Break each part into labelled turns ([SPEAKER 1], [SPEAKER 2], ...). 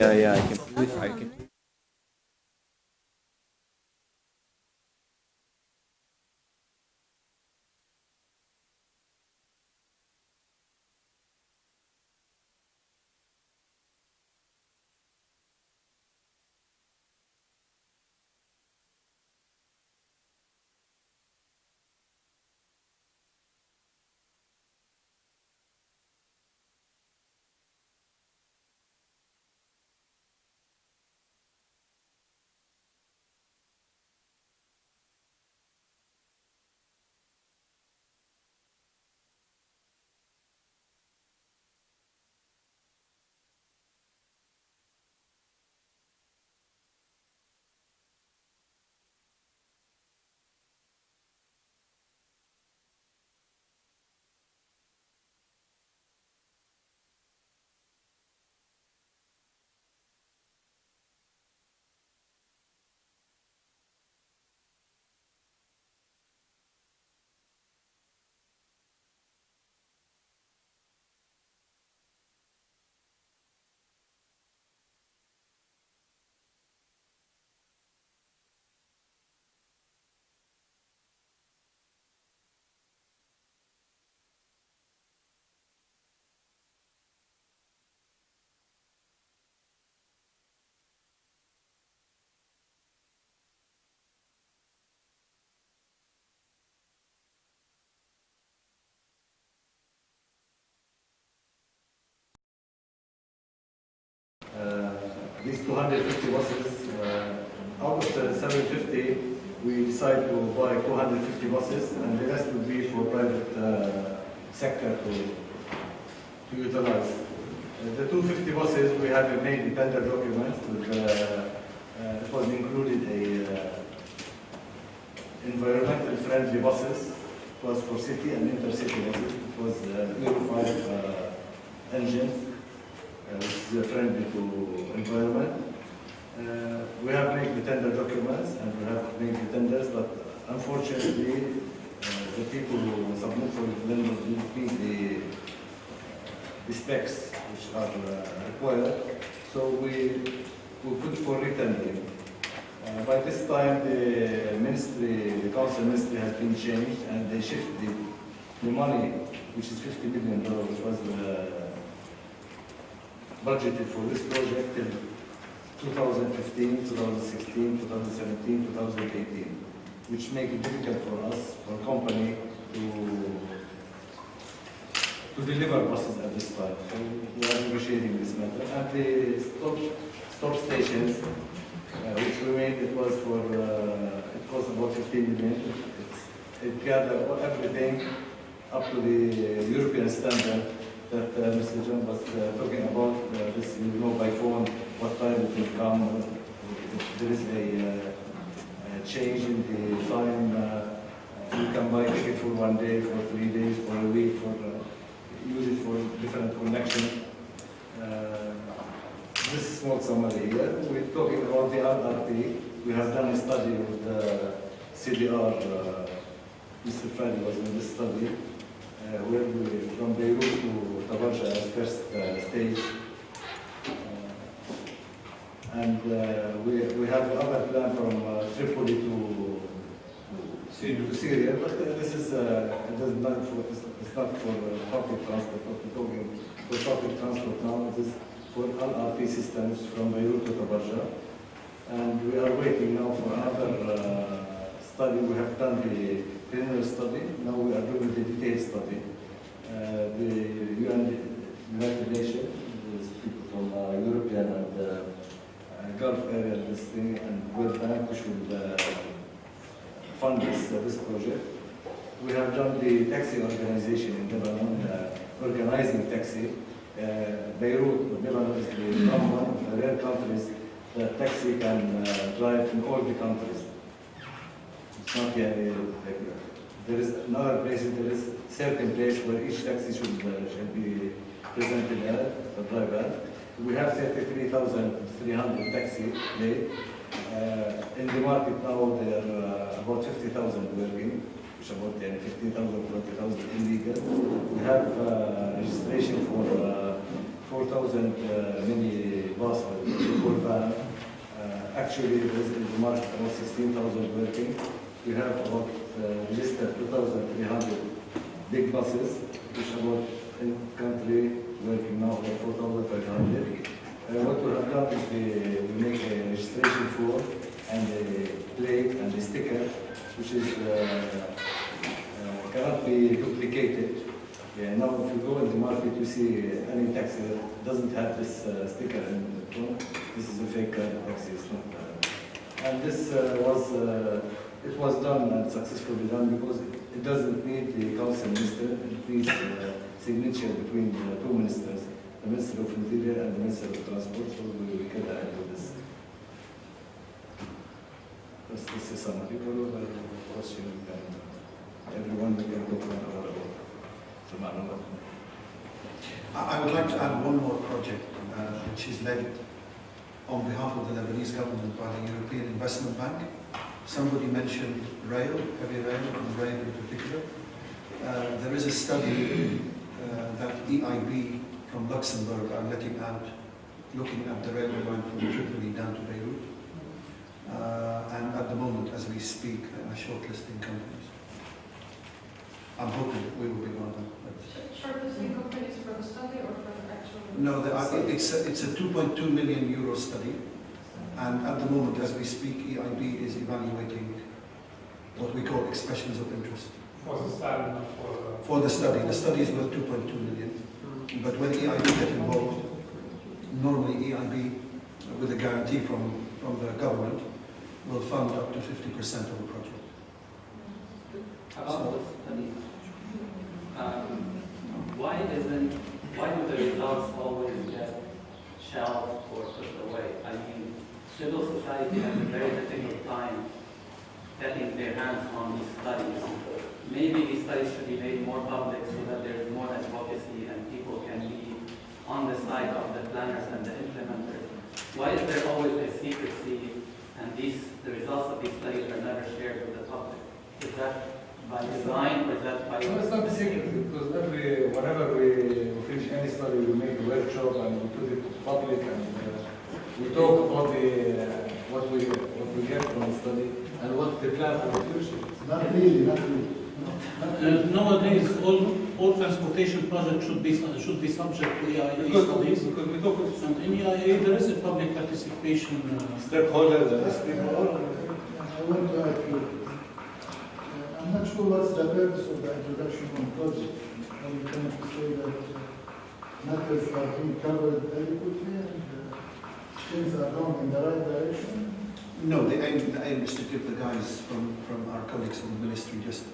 [SPEAKER 1] Yeah, yeah, I can.
[SPEAKER 2] uh, these 250 buses, out of the 750, we decided to buy 250 buses, and the rest would be for private sector to utilize. The 250 buses, we have made the tender documents. With, it was included a environmental friendly buses. It was for city and intercity buses. It was Euro 5 engines. Which is friendly to environment. We have made the tender documents and we have made the tenders, but unfortunately, the people who submit for the tender didn't meet the specs which are required. So we put for retendering. By this time, the ministry, the council ministry has been changed, and they shifted the money, which is $50 million, which was budgeted for this project in 2015, 2016, 2017, 2018, which make it difficult for us, for a company, to deliver buses at this time. So we are negotiating this matter. And the stop stations, which we made, it was for it cost about 15 million. It gathered everything up to the European standard that Mr. John was talking about. This, you know, by phone, what time it will come. If there is a change in the time. You can buy a ticket for 1 day, for 3 days, for a week, for use it for different connections. This is small summary here. We're talking about the RRT. We have done a study with CDR. Mr. Fadi was in this study. Where we, from Beirut to Tabarja as first stage. And we have another plan from Tripoli to Syria, but this is it does not for, it's not for public transport. We're talking for public transport now. It is for LRT systems from Beirut to Tabarja. And we are waiting now for another study. We have done the preliminary study. Now we are doing the detailed study. The United Nations, people from European and Gulf area, this thing, and World Bank, which will fund this project. We have done the taxi organization in Lebanon, organizing taxi. Beirut, Lebanon is one of the rare countries that taxi can drive in all the countries. It's not there is another place, there is certain place where each taxi should be presented at, or drive at. We have 33,300 taxi made. In the market now, there are about 50,000 working, which about 15,000, 20,000 illegal. We have registration for 4,000 mini bus actually, there is in the market about 16,000 working. We have about registered 2,300 big buses, which about in country working now about 4,500. What we have done is we make a registration form and a plate and a sticker, which is cannot be duplicated. Now, if you go in the market, you see any taxi that doesn't have this sticker in the front. This is a fake taxi. It's not. And this it was done and successfully done because it doesn't need the council minister. It needs signature between the two ministers, the Minister of Interior and the Minister of Transport. So we can do this. This is summary. Question. Everyone will go to another.
[SPEAKER 1] I would like to add one more project, which is led on behalf of the Lebanese government by the European Investment Bank. Somebody mentioned rail, heavy rail, and rail in particular. There is a study that EIB from Luxembourg are letting out, looking at the railway line from Tripoli down to Beirut. And at the moment, as we speak, are shortlisting companies. I'm hoping we will be one of them.
[SPEAKER 3] Shortlisting companies for the study or for the actual?
[SPEAKER 1] No, it's a 2.2 million euro study, and at the moment, as we speak, EIB is evaluating what we call expressions of interest.
[SPEAKER 4] For the study,
[SPEAKER 1] for the study. The study is worth 2.2 million, but when EIB get involved, normally EIB, with a guarantee from the government, will fund up to 50% of the project.
[SPEAKER 5] About the study, why do the results always get shelved or put away? I mean, civil society has a very difficult time getting their hands on these studies. Maybe these studies should be made more public so that there is more advocacy and people can be on the side of the planners and the implementers. Why is there always a secrecy and the results of these studies are never shared with the public? Is that by design or is that by...
[SPEAKER 2] No, it's not a secret because whenever we finish any study, we make a workshop and we put it public and we talk about what we get from the study and what the plan for the future.
[SPEAKER 6] Not really.
[SPEAKER 7] Nowadays, all transportation projects should be subject to EIA studies.
[SPEAKER 2] Because we talk about
[SPEAKER 7] And in EIA, there is a public participation.
[SPEAKER 2] stakeholders and
[SPEAKER 6] I want to add you. I'm not sure what's the purpose of the introduction on project. Are you trying to say that matters are being covered adequately and things are going in the right direction?
[SPEAKER 1] No, the aim is to give the guys from our colleagues from the ministry just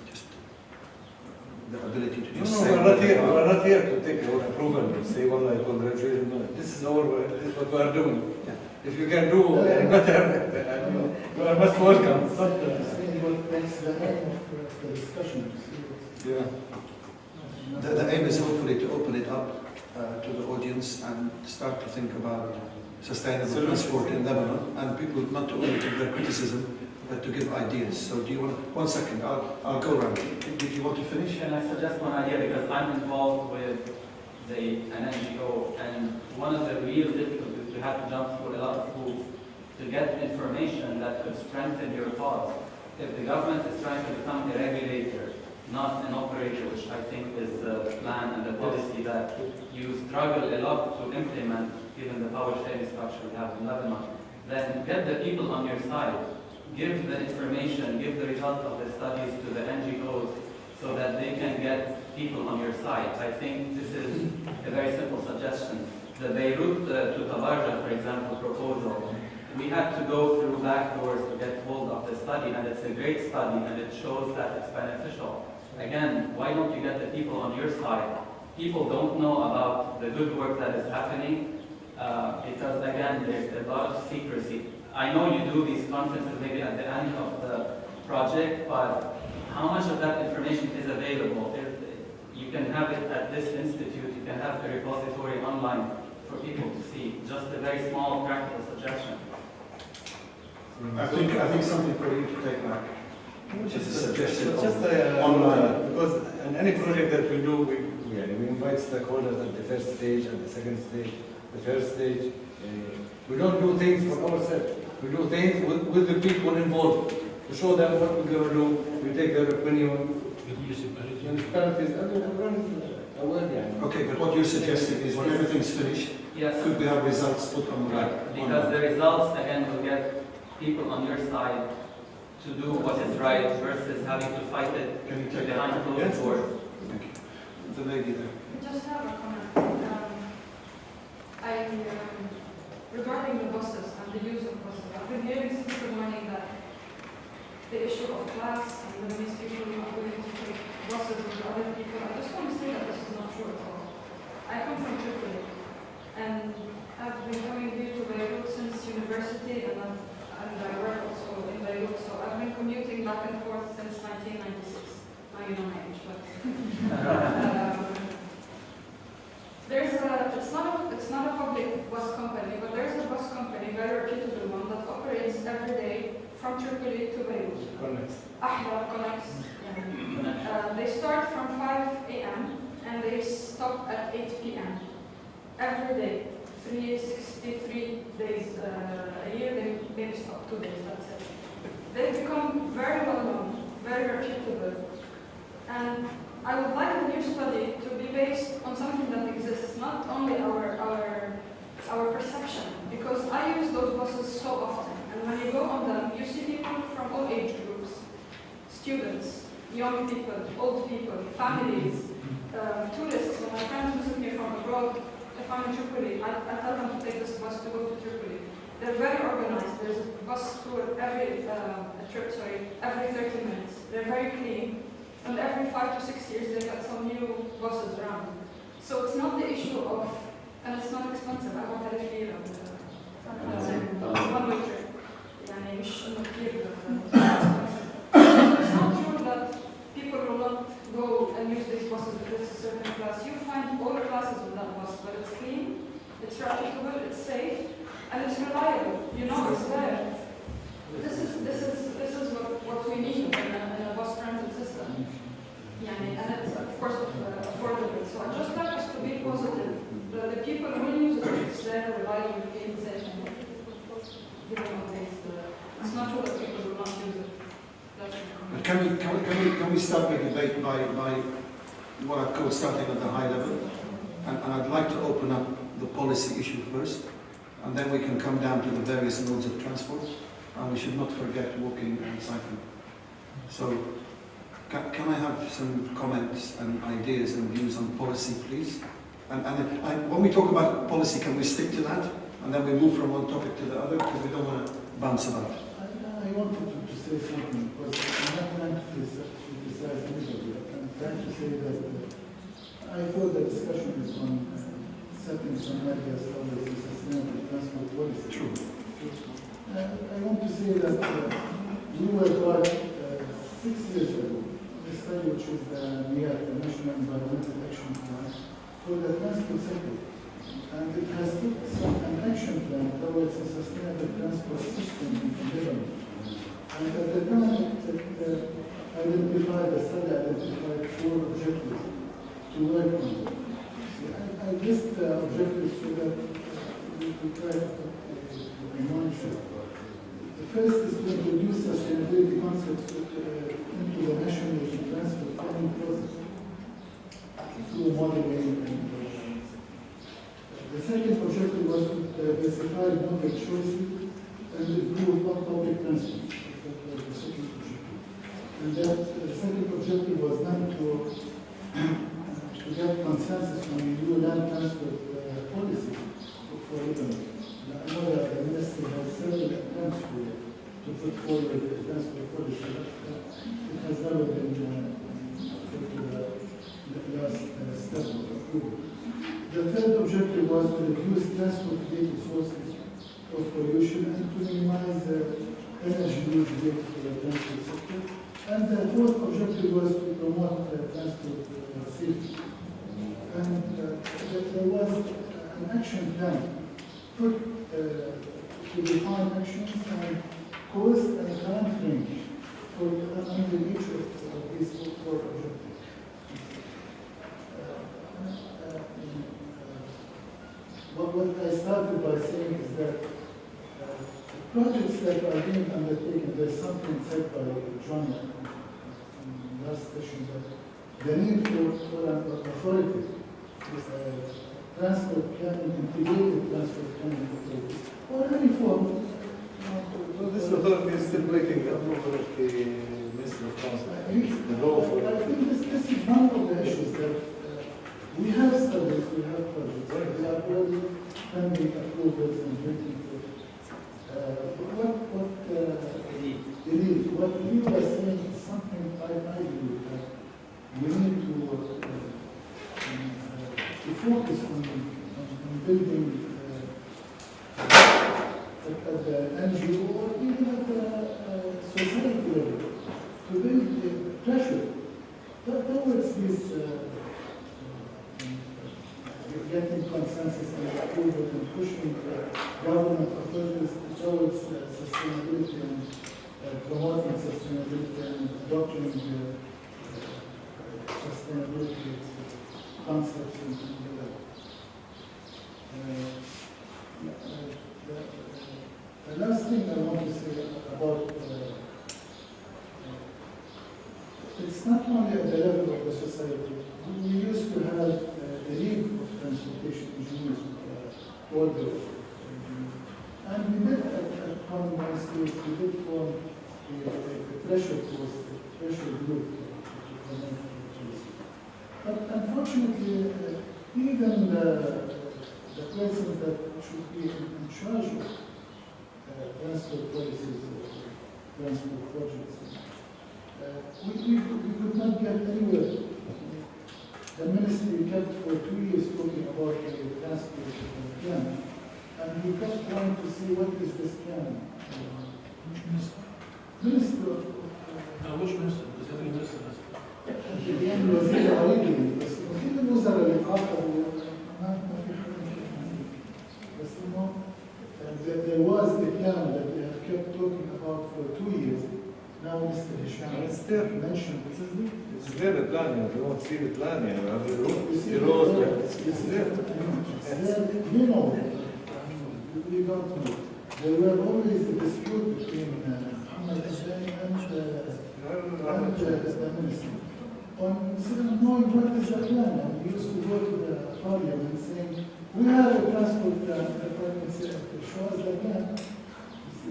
[SPEAKER 1] the ability to just say.
[SPEAKER 2] we're not here to take our approval and say, well, I congratulate you. This is what we are doing.
[SPEAKER 1] Yeah.
[SPEAKER 2] If you can do better, you are most welcome.
[SPEAKER 6] Saying what makes the aim of the discussion.
[SPEAKER 2] Yeah.
[SPEAKER 1] The aim is hopefully to open it up to the audience and start to think about sustainable transport in Lebanon, and people not to only give their criticism, but to give ideas. So do you want, 1 second, I'll go around. Did you want to finish?
[SPEAKER 5] Can I suggest one idea? Because I'm involved with an NGO, and one of the real difficulties, you have to jump through a lot of hoops to get information that could strengthen your cause. If the government is trying to become a regulator, not an operator, which I think is the plan and the policy that you struggle a lot to implement, given the power sharing structure we have in Lebanon, then get the people on your side. Give the information, give the result of the studies to the NGOs so that they can get people on your side. I think this is a very simple suggestion. The Beirut to Tabarja, for example, proposal, we had to go through back doors to get hold of the study, and it's a great study and it shows that it's beneficial. Again, why don't you get the people on your side? People don't know about the good work that is happening because, again, there's a lot of secrecy. I know you do these conferences maybe at the end of the project, but how much of that information is available? You can have it at this institute, you can have the repository online for people to see. Just a very small practical suggestion.
[SPEAKER 1] I think something for you to take back, which is a suggestion
[SPEAKER 2] Just
[SPEAKER 1] online.
[SPEAKER 2] because in any project that we do, we invite stakeholders at the first stage, at the second stage, the first stage. We don't do things for ourselves. we do things with the people involved. To show them what we're going to do, we take their opinion. Municipalities, everyone is aware, yeah.
[SPEAKER 1] Okay, but what you're suggesting is when everything's finished,
[SPEAKER 5] Yes.
[SPEAKER 1] could we have results put on the
[SPEAKER 5] Right, because the results, again, will get people on your side to do what is right versus having to fight it
[SPEAKER 1] Can you take that?
[SPEAKER 5] behind closed doors.
[SPEAKER 1] Thank you. The lady there.
[SPEAKER 3] I just have a comment. Regarding the buses and the use of buses, I've been hearing since the morning that the issue of class and Lebanese people not willing to take buses with other people. I just want to say that this is not true at all. I come from Tripoli, and I've been coming here to Beirut since university, and I work also in Beirut, so I've been commuting back and forth since 1996. Now you know my age, but it's not a public bus company, but there's a bus company, very reputable one, that operates every day from Tripoli to Beirut. Ahla connects. They start from 5 a.m. and they stop at 8 p.m. every day. 363 days a year, they maybe stop 2 days, that's it. They've become very well known, very reputable. And I would like the new study to be based on something that exists, not only our perception, because I use those buses so often. And when you go on them, you see people from all age groups, students, young people, old people, families, tourists. When my friends visit me from abroad, if I'm in Tripoli, I tell them to take this bus to go to Tripoli. They're very organized. There's a bus tour every 30 minutes. They're very clean. And every 5 to 6 years, they got some new buses around. So it's not the issue of, and it's not expensive. I bought it here on one-way trip. يعني مش إنه كتير expensive. So it's not true that people will not go and use these buses because it's a certain class. You find all classes with that bus, but it's clean, it's reputable, it's safe, and it's reliable. You know it's there. This is what we need in a bus transit system. And it's of course affordable. So I just like us to be positive. The people who use it, it's there, reliable, clean, safe, and given what it's not true that people will not use it.
[SPEAKER 1] But can we start the debate by what I call starting at the high level? And I'd like to open up the policy issue first, and then we can come down to the various modes of transport. And we should not forget walking and cycling. So, can I have some comments and ideas and views on policy, please? And when we talk about policy, can we stick to that? And then we move from one topic to the other, because we don't want to bounce about.
[SPEAKER 6] I wanted to say something, because I'm not trying to criticize anybody. I'm trying to say that I thought the discussion is on setting some ideas for the sustainable transport policy.
[SPEAKER 1] True.
[SPEAKER 6] I want to say that we were taught 6 years ago, a study which is the National Environmental Action Plan for the transport sector. And it has put an action plan towards a sustainable transport system in Lebanon. And at the time, the study identified 4 objectives to work on. I list the objectives so that we try to remind you. The first is to introduce sustainability concepts into the national transport planning process through modeling. The second objective was to diversify model choices and improve public transport. That was the second objective. And the second objective was then to get consensus on the new land transport policy for Lebanon. I know that the ministry has several attempts to put forward the transport policy, but it has never been put to the last step of approval. The third objective was to reduce transport-related sources of pollution and to minimize energy use related to the transport sector. And the fourth objective was to promote transport safety. And there was an action plan put to define actions and cost and time frame for under each of these 4 objectives. What I started by saying is that projects that are being undertaken, there's something said by John in last session that the need for an authority is a transport planning, integrated transport planning authority, or any form.
[SPEAKER 2] So this authority is still waiting approval of the Minister of Transport. The law for
[SPEAKER 6] I think this is one of the issues that we have studies, we have projects, we are all pending approvals and waiting for what we are saying is something I believe that we need to focus on building at the NGO or even at the society level to build pressure towards this getting consensus and approval and pushing government authorities towards sustainability and promoting sustainability and adopting sustainability concepts and things like that. The last thing I want to say about it's not only at the level of the society. We used to have a league of transportation engineers all the and we did at common one stage, we did form a pressure force, a pressure group to promote the but unfortunately, even the persons that should be in charge of transport policies, transport projects, we could not get anywhere. The ministry kept for 2 years talking about the transport plan, and we kept trying to see what is this plan.
[SPEAKER 7] Which minister?
[SPEAKER 6] Minister of
[SPEAKER 7] Which minister? Because every minister has.
[SPEAKER 6] اليوم وزير عريضي بس وزير الوزراء اللي عاقبوا ما في بس انه there was a plan that we have kept talking about for 2 years. Now Mr. Hisham
[SPEAKER 2] It's there.
[SPEAKER 6] mentioned
[SPEAKER 2] It's there, the plan. If you want to see the plan, you have the road.
[SPEAKER 6] it's
[SPEAKER 2] there.
[SPEAKER 6] there. You know, we don't know. There were always a dispute between Muhammad Hussein and the minister. Instead of knowing what is the plan, and we used to go to the parliament saying, we have a transport plan, the parliament said, show us the plan.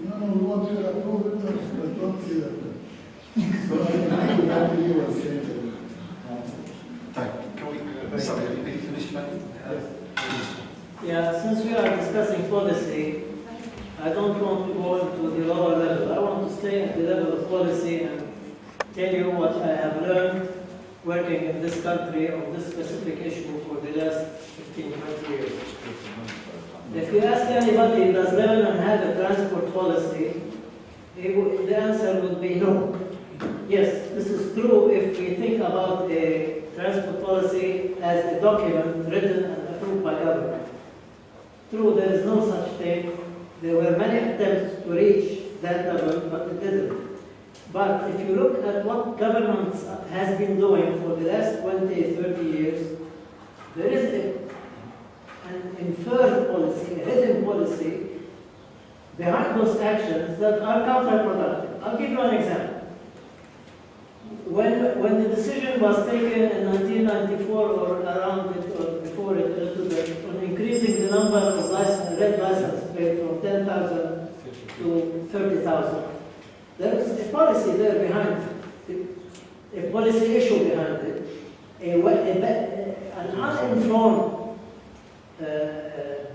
[SPEAKER 6] No, we want to approve it, but don't see the plan. So I agree with what you were saying.
[SPEAKER 1] Sorry, are you finished, Maggie?
[SPEAKER 6] Yes.
[SPEAKER 4] Yeah, since we are discussing policy, I don't want to go into the lower level. I want to stay at the level of policy and tell you what I have learned working in this country on this specific issue for the last 15, 20 years. If you ask anybody, does Lebanon have a transport policy? The answer would be no. Yes, this is true if we think about a transport policy as a document written and approved by government. True, there is no such thing. There were many attempts to reach that level, but it didn't. But if you look at what government has been doing for the last 20, 30 years, there is an inferred policy, a hidden policy behind those actions that are counterproductive. I'll give you an example. When the decision was taken in 1994 or around it or before it a little bit on increasing the number of red license plates from 10,000 to 30,000, there is a policy there behind it, a policy issue behind it, an uninformed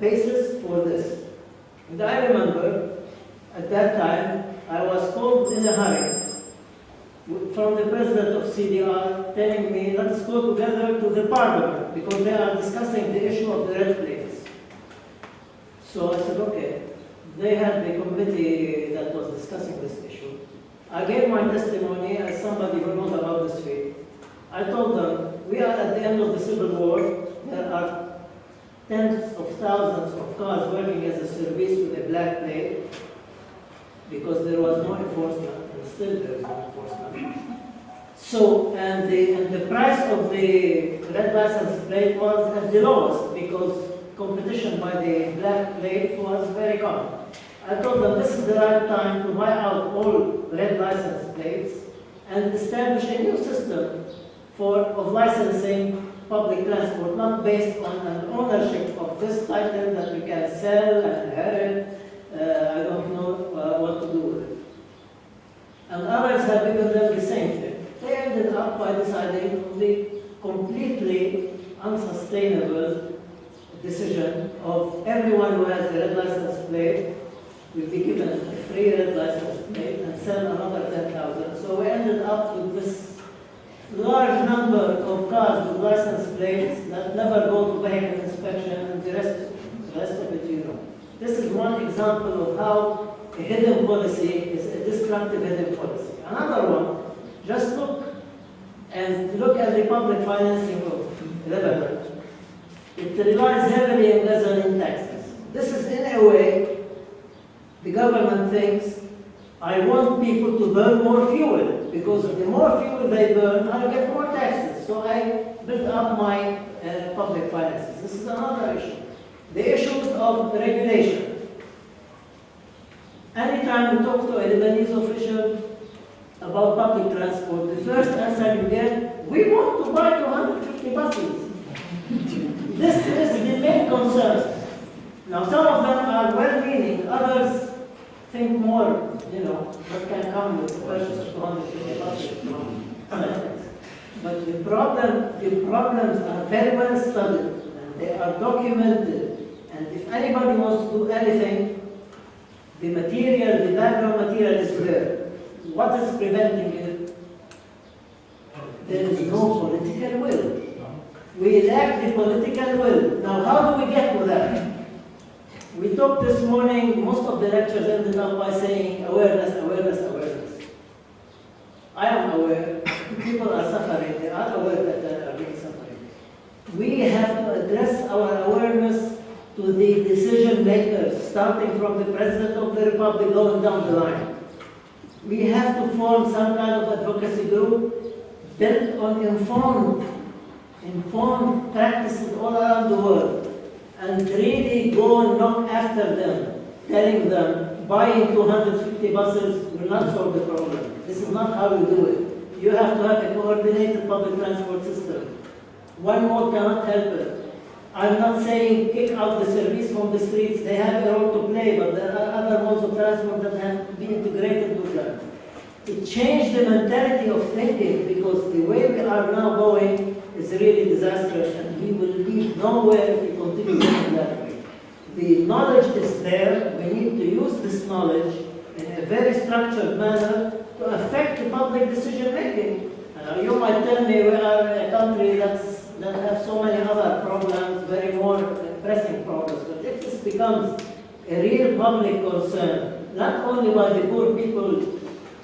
[SPEAKER 4] basis for this. And I remember at that time I was called in a hurry from the president of CDR telling me, let's go together to the parliament because they are discussing the issue of the red plates. So I said, okay. They had the committee that was discussing this issue. I gave my testimony as somebody who knows about this field. I told them, we are at the end of the Civil War. There are tens of thousands of cars working as a service with a black plate because there was no enforcement, and still there is no enforcement. So, and the price of the red license plate was at the lowest because competition by the black plate was very common. I told them this is the right time to buy out all red license plates and establish a new system of licensing public transport, not based on an ownership of this item that you can sell and inherit. I don't know what to do with it. And others have given them the same thing. They ended up by deciding on the completely unsustainable decision of everyone who has a red license plate will be given a free red license plate and sell another 10,000. So we ended up with this large number of cars with license plates that never go to vehicle inspection, and the rest of it, you know. This is one example of how a hidden policy is a destructive hidden policy. Another one, just look at the public financing of Lebanon. It relies heavily on gasoline taxes. This is, in a way, the government thinks, I want people to burn more fuel, because the more fuel they burn, I'll get more taxes. So I build up my public finances. This is another issue. The issues of regulation. Anytime you talk to a Lebanese official about public transport, the first answer you get, we want to buy 250 buses. This is the main concern. Now, some of them are well-meaning, others think more, you know, what can come with the purchase of 250 buses from Americans. But the problems are very well studied, and they are documented. And if anybody wants to do anything, the material, the background material is there. What is preventing it? There is no political will. We lack the political will. Now, how do we get to that? We talked this morning, most of the lectures ended up by saying awareness, awareness, awareness. I am aware. People are suffering. They are aware that they are being suffering. We have to address our awareness to the decision makers, starting from the President of the Republic going down the line. We have to form some kind of advocacy group built on informed practices all around the world, and really go and knock after them, telling them buying 250 buses will not solve the problem. This is not how you do it. You have to have a coordinated public transport system. One mode cannot help it. I'm not saying kick out the service from the streets. They have a role to play, but there are other modes of transport that have to be integrated with them. To change the mentality of thinking, because the way we are now going is really disastrous, and we will lead nowhere if we continue going that way. The knowledge is there. We need to use this knowledge in a very structured manner to affect the public decision making. You might tell me we are a country that have so many other problems, very more pressing problems. But if this becomes a real public concern, not only by the poor people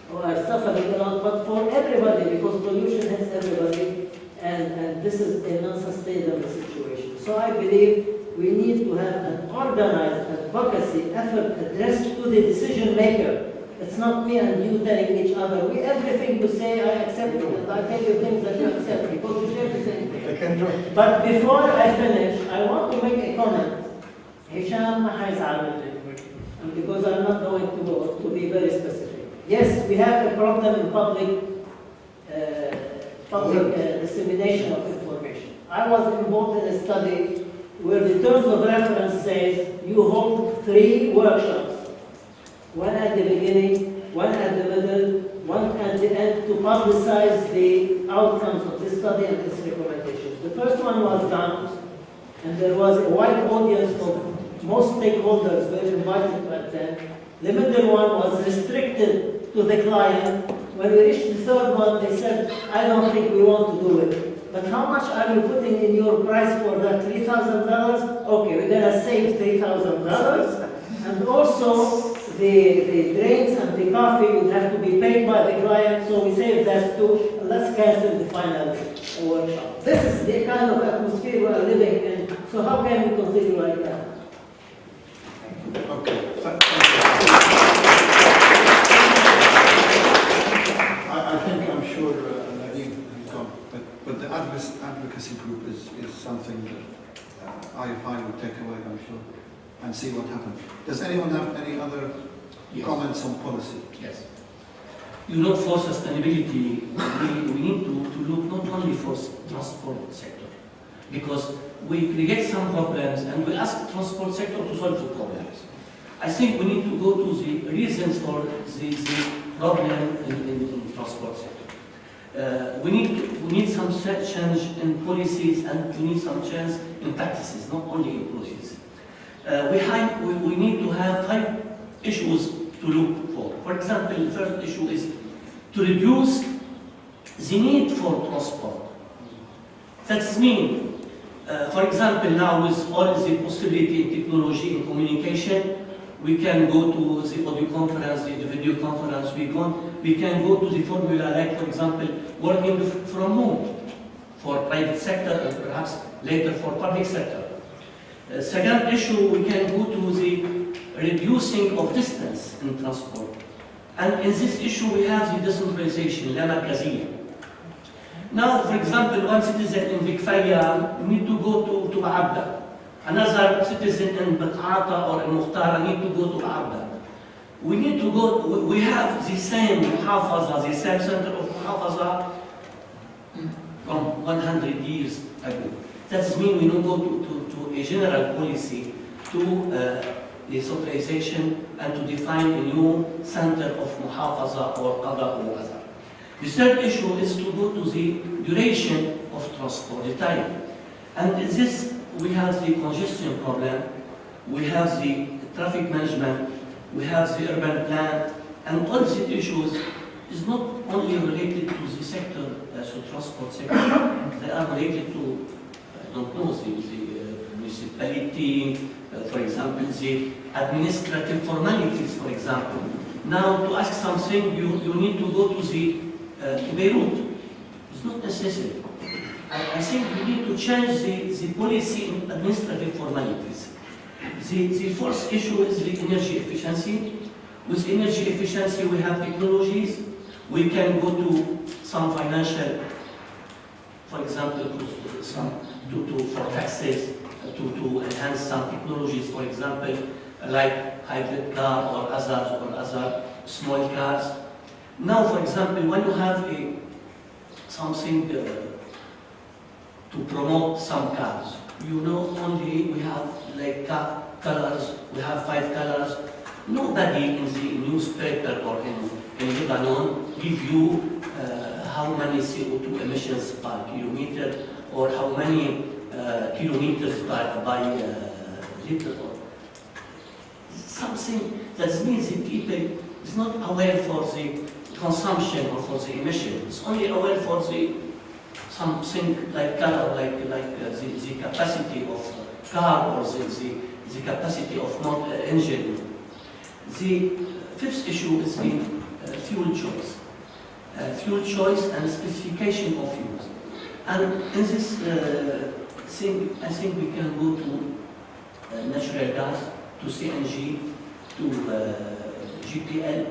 [SPEAKER 4] who are suffering a lot, but for everybody, because pollution hits everybody, and this is a non-sustainable situation. So I believe we need to have an organized advocacy effort addressed to the decision maker. It's not me and you telling each other, everything you say I accept it, and I tell you things that you accept, because you share the same thing. But before I finish, I want to make a comment. Hisham ma hayz'al minni, and because I'm not going to be very specific. Yes, we have a problem in public dissemination of information. I was involved in a study where the terms of reference says you hold 3 workshops. One at the beginning, one at the middle, one at the end, to publicize the outcomes of this study and its recommendations. The first one was done, and there was a wide audience of most stakeholders were invited to attend. The middle one was restricted to the client. When we reached the third one, they said, I don't think we want to do it. But how much are you putting in your price for that? $3,000? Okay, we're going to save $3,000. And also, the drinks and the coffee would have to be paid by the client, so we saved that too. Let's cancel the final workshop. This is the kind of atmosphere we are living in. So how can we continue like that?
[SPEAKER 1] Okay. Thank you. I think, I'm sure Nadeem has gone, but the advocacy group is something that I will take away, I'm sure. and see what happens. Does anyone have any other comments on policy?
[SPEAKER 8] Yes. You know, for sustainability, we need to look not only for transport sector, because we create some problems and we ask transport sector to solve the problems. I think we need to go to the reasons for the problem in transport sector. We need some change in policies, and we need some change in practices, not only in policies. We need to have 5 issues to look for. For example, the first issue is to reduce the need for transport. That means, for example, now with all the possibility in technology and communication, we can go to the audio conference, the video conference, we can go to the formula, like, for example, working from home for private sector and perhaps later for public sector. Second issue, we can go to the reducing of distance in transport. And in this issue, we have the decentralization, la markaziyya. Now, for example, one citizen in Vikfaya need to go to Abda. Another citizen in Bat'ata or in Mukhtara need to go to Abda. We need to go, we have the same muhafaza, the same center of muhafaza from 100 years ago. That means we don't go to a general policy to decentralization and to define a new center of muhafaza or qada or other. The third issue is to go to the duration of transport, the time. And in this, we have the congestion problem, we have the traffic management, we have the urban plan, and all these issues is not only related to the sector, so transport sector, they are related to, I don't know, the municipality, for example, the administrative formalities, for example. Now, to ask something, you need to go to Beirut. It's not necessary. I think we need to change the policy in administrative formalities. The fourth issue is the energy efficiency. With energy efficiency, we have technologies. We can go to some financial, for example, for taxes, to enhance some technologies, for example, like hybrid car or other small cars. Now, for example, when you have something to promote some cars, you know, only we have like colors, we have 5 colors. Nobody in the newspaper or in Lebanon give you how many CO2 emissions per kilometer or how many kilometers by liter. Something that means the people is not aware for the consumption or for the emission. It's only aware for the something like color, like the capacity of car or the capacity of engine. The fifth issue is the fuel choice. Fuel choice and specification of fuels. And in this thing, I think we can go to natural gas, to CNG, to GPL,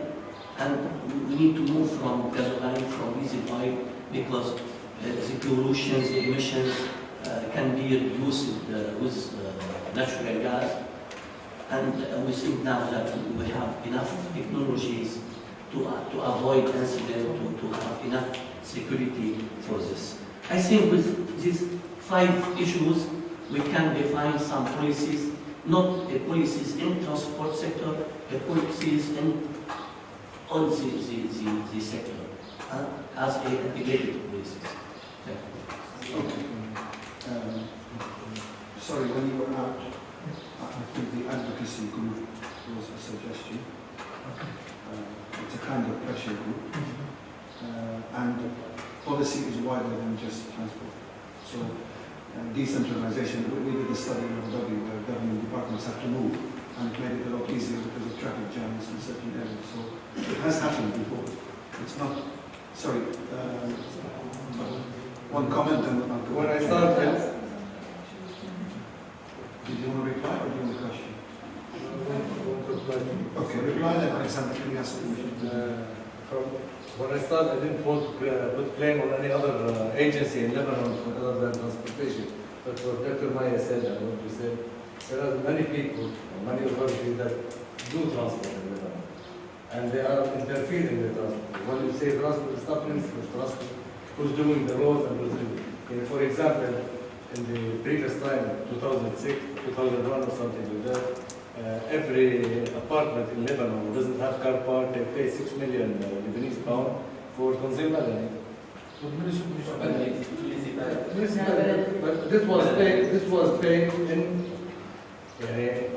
[SPEAKER 8] and we need to move from gasoline, from diesel oil, because the pollution, the emissions can be reduced with natural gas. And we think now that we have enough technologies to avoid incident, to have enough security for this. I think with these 5 issues, we can define some policies, not policies in transport sector, policies in all the sector, as a integrated policies.
[SPEAKER 1] Okay. Sorry, when you were out, I think the advocacy group was a suggestion. It's a kind of pressure group. And policy is wider than just transport. So decentralization, we did a study in Abu Dhabi where government departments have to move, and it made it a lot easier because of traffic jams in certain areas. So it has happened before. It's not, sorry, one comment and I'll go.
[SPEAKER 2] When I started,
[SPEAKER 1] did you want to reply or do you want a question? Okay, reply then, Alexander, can you ask the question?
[SPEAKER 2] When I started, I didn't want to put blame on any other agency in Lebanon for other than transportation. But what Dr. Maya said and what you said, there are many people, many authorities that do transport in Lebanon, and they are interfering in the transport. When you say transport, it's not Ministry of Transport who's doing the roads and who's for example, in the previous time, 2006, 2001 or something like that, every apartment in Lebanon who doesn't have car park, they pay 6 million Lebanese pound for Tanzim Madani. But this was paid in,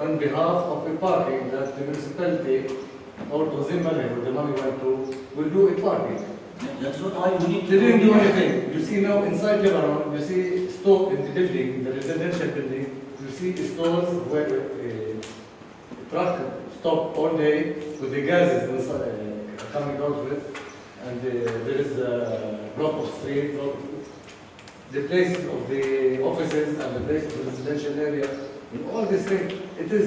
[SPEAKER 2] on behalf of the parking that the municipality or Tanzim Madani, where the money went to, will do a parking.
[SPEAKER 8] That's what I need to
[SPEAKER 2] They didn't do anything. You see now inside Lebanon, you see store in the building, in the residential building, you see stores where truck stop all day with the gases inside, coming out of it, and there is a block of street, the places of the offices and the place of the residential area, in all these things, it is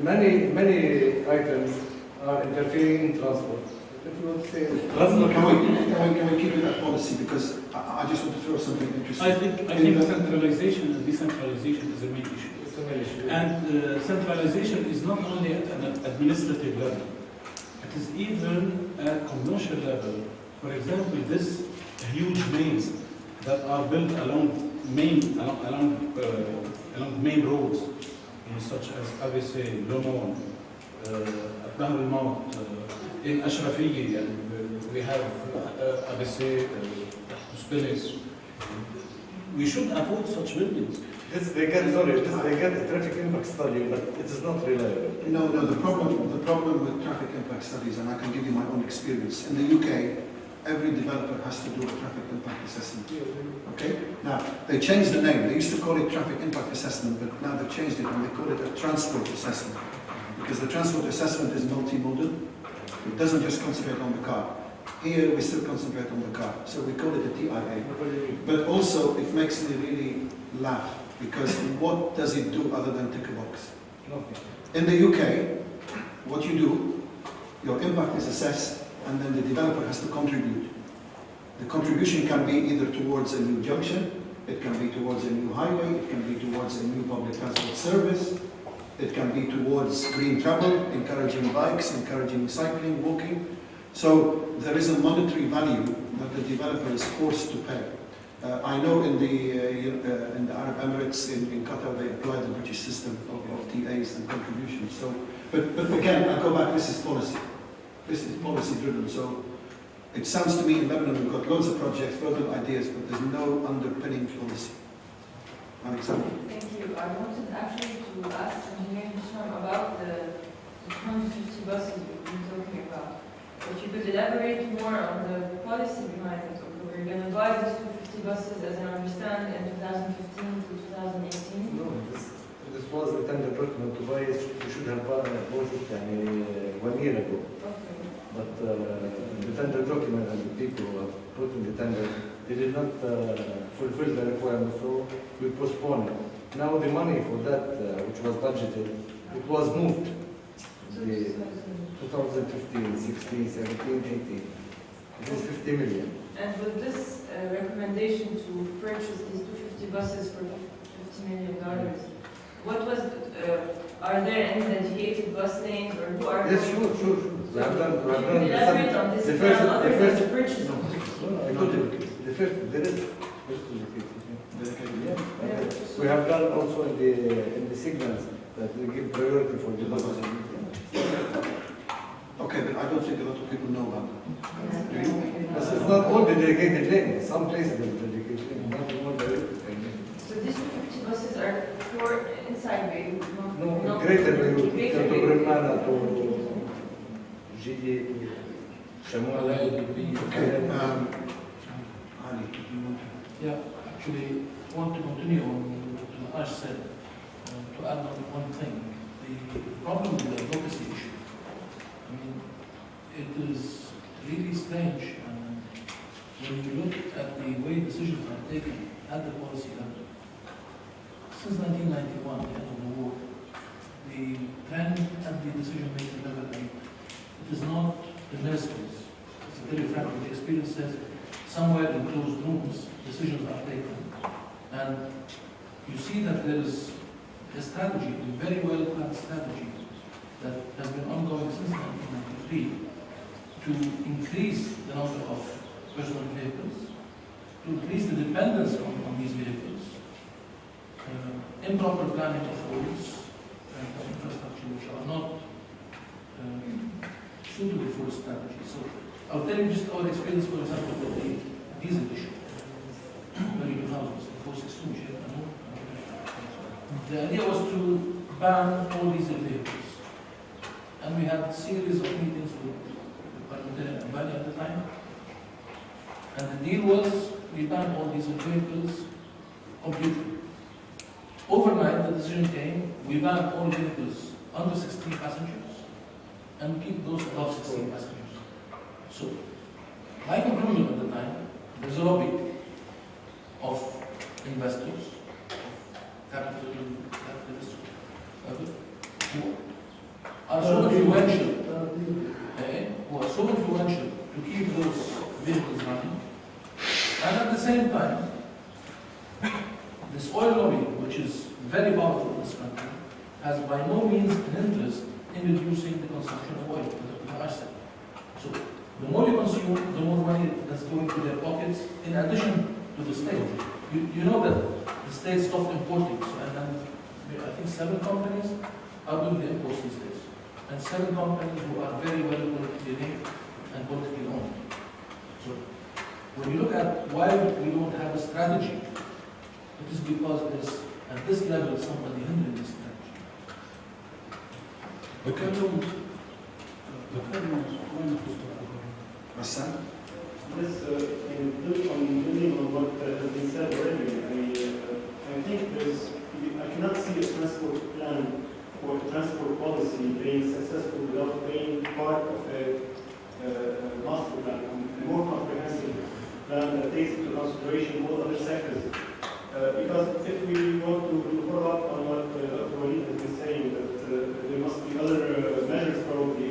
[SPEAKER 2] many items are interfering in transport. If you would say
[SPEAKER 1] Can we keep it that policy? Because I just want to throw something interesting.
[SPEAKER 7] I think centralization and decentralization is a main issue.
[SPEAKER 2] it's a main issue.
[SPEAKER 7] And centralization is not only at an administrative level, it is even at commercial level. For example, this huge mains that are built along main roads, such as ABC, Lomon, at Bahr al-Maut, in Ashrafiyya, and we have ABC, Usbelis. We should avoid such buildings.
[SPEAKER 2] They get a traffic impact study, but it is not reliable.
[SPEAKER 1] No, the problem with traffic impact studies, and I can give you my own experience. In the UK, every developer has to do a traffic impact assessment. Okay? Now, they changed the name. They used to call it traffic impact assessment, but now they've changed it and they call it a transport assessment. Because the transport assessment is multimodal. It doesn't just concentrate on the car. Here, we still concentrate on the car. So we call it a TIA. But also, it makes me really laugh. Because what does it do other than tick a box? In the UK, what you do, your impact is assessed, and then the developer has to contribute. The contribution can be either towards a new junction, it can be towards a new highway, it can be towards a new public transport service, it can be towards green travel, encouraging bikes, encouraging cycling, walking. So there is a monetary value that the developer is forced to pay. I know in the Arab Emirates, in Qatar, they apply the British system of TAs and contributions. So, but again, I go back. This is policy. This is policy driven. So it sounds to me in Lebanon we've got loads of projects, loads of ideas, but there's no underpinning policy. Alexander.
[SPEAKER 9] Thank you. I wanted actually to ask Engineer Hisham about the 250 buses we've been talking about. If you could elaborate more on the policy behind it. We're going to buy these 250 buses, as I understand, in 2015 to 2018.
[SPEAKER 2] No, this was a tender document to buy it. We should have bought it 1 year ago.
[SPEAKER 9] Okay.
[SPEAKER 2] But the tender document and the people who have put in the tender, they did not fulfill the requirements, so we postponed it. Now the money for that, which was budgeted, it was moved. The 2015, 16, 17, 18. It is 50 million.
[SPEAKER 9] And with this recommendation to purchase these 250 buses for $50 million, what was, are there any dedicated bus lanes, or who are
[SPEAKER 2] Yes, sure. We have done
[SPEAKER 9] elaborate on this plan other than the purchase?
[SPEAKER 2] I told you, the first, there is. We have done also in the signals that we give priority for the buses.
[SPEAKER 1] Okay, but I don't think a lot of people know about that. Do you?
[SPEAKER 2] It's not all the dedicated lanes. Some places are dedicated lanes, not all the
[SPEAKER 9] So these 250 buses are for inside Beirut?
[SPEAKER 2] No, greater Beirut, to Bremana, to Gidi, to Shamoula.
[SPEAKER 1] Okay. Ali, do you want to?
[SPEAKER 8] Yeah, actually, I want to continue on what Ash said, to add on one thing. The problem with the advocacy issue, I mean, it is really strange when you look at the way decisions are taken at the policy level. Since 1991, the end of the war, the trend at the decision-making level, it is not the ministries. It's very frankly, the experience says somewhere in closed rooms, decisions are taken. And you see that there is
[SPEAKER 10] the strategy, a very well planned strategy that has been ongoing since 1993 to increase the number of personal vehicles, to increase the dependence on these vehicles, improper planning of roads and of infrastructure which are not suitable for a strategy. So I'll tell you just our experience, for example, with the diesel issue. Early 2000s, the 462 The idea was to ban all diesel vehicles. And we had a series of meetings with Parliamentarian Ambani at the time. And the deal was we ban all diesel vehicles completely. Overnight, the decision came, we ban all vehicles under 16 passengers and keep those above 16 passengers. So, my conclusion at the time, there's a lobby of investors, capitalists, who are so influential, to keep those vehicles running, and at the same time, this oil lobby, which is very powerful in this country, has by no means an interest in reducing the consumption of oil, as I said. So, the more you consume, the more money that's going to their pockets, in addition to the state. You know that the state stopped importing, so, and I think 7 companies are doing the imports these days. And 7 companies who are very well politically linked and politically owned. So, when you look at why we don't have a strategy, it is because there's, at this level, somebody hindering this strategy.
[SPEAKER 1] Hassan?
[SPEAKER 11] Yes, in building on what has been said already, I think I cannot see a transport plan or transport policy being successful without being part of a master plan, a more comprehensive plan that takes into consideration all other sectors. Because if we want to follow up on what Dr. Walid has been saying, that there must be other measures probably,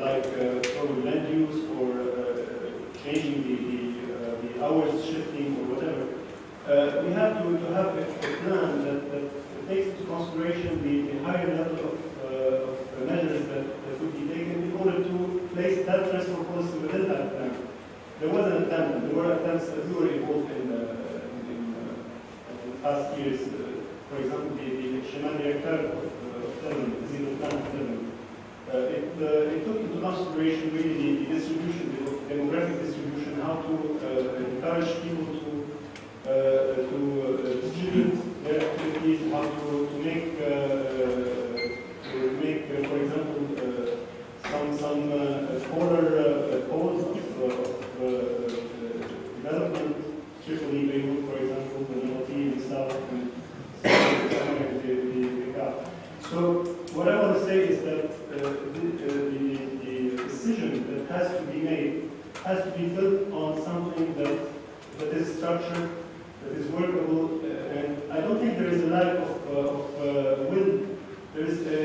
[SPEAKER 11] like probably land use or changing the hours shifting or whatever. We have to have a plan that takes into consideration the higher level of measures that would be taken in order to place that transport policy within that plan. There was an attempt, there were attempts that we were involved in the past years. For example, the Shemal Reactor of Lebanon, the zero plan of Lebanon. It took into consideration really the distribution, the demographic distribution, how to encourage people to distribute their activities, how to make, for example, some smaller poles of development, Tripoli, Beirut, for example, the North in the south, and the Gulf. So what I want to say is that the decision that has to be made has to be built on something that is structured, that is workable, and I don't think there is a lack of will. There is the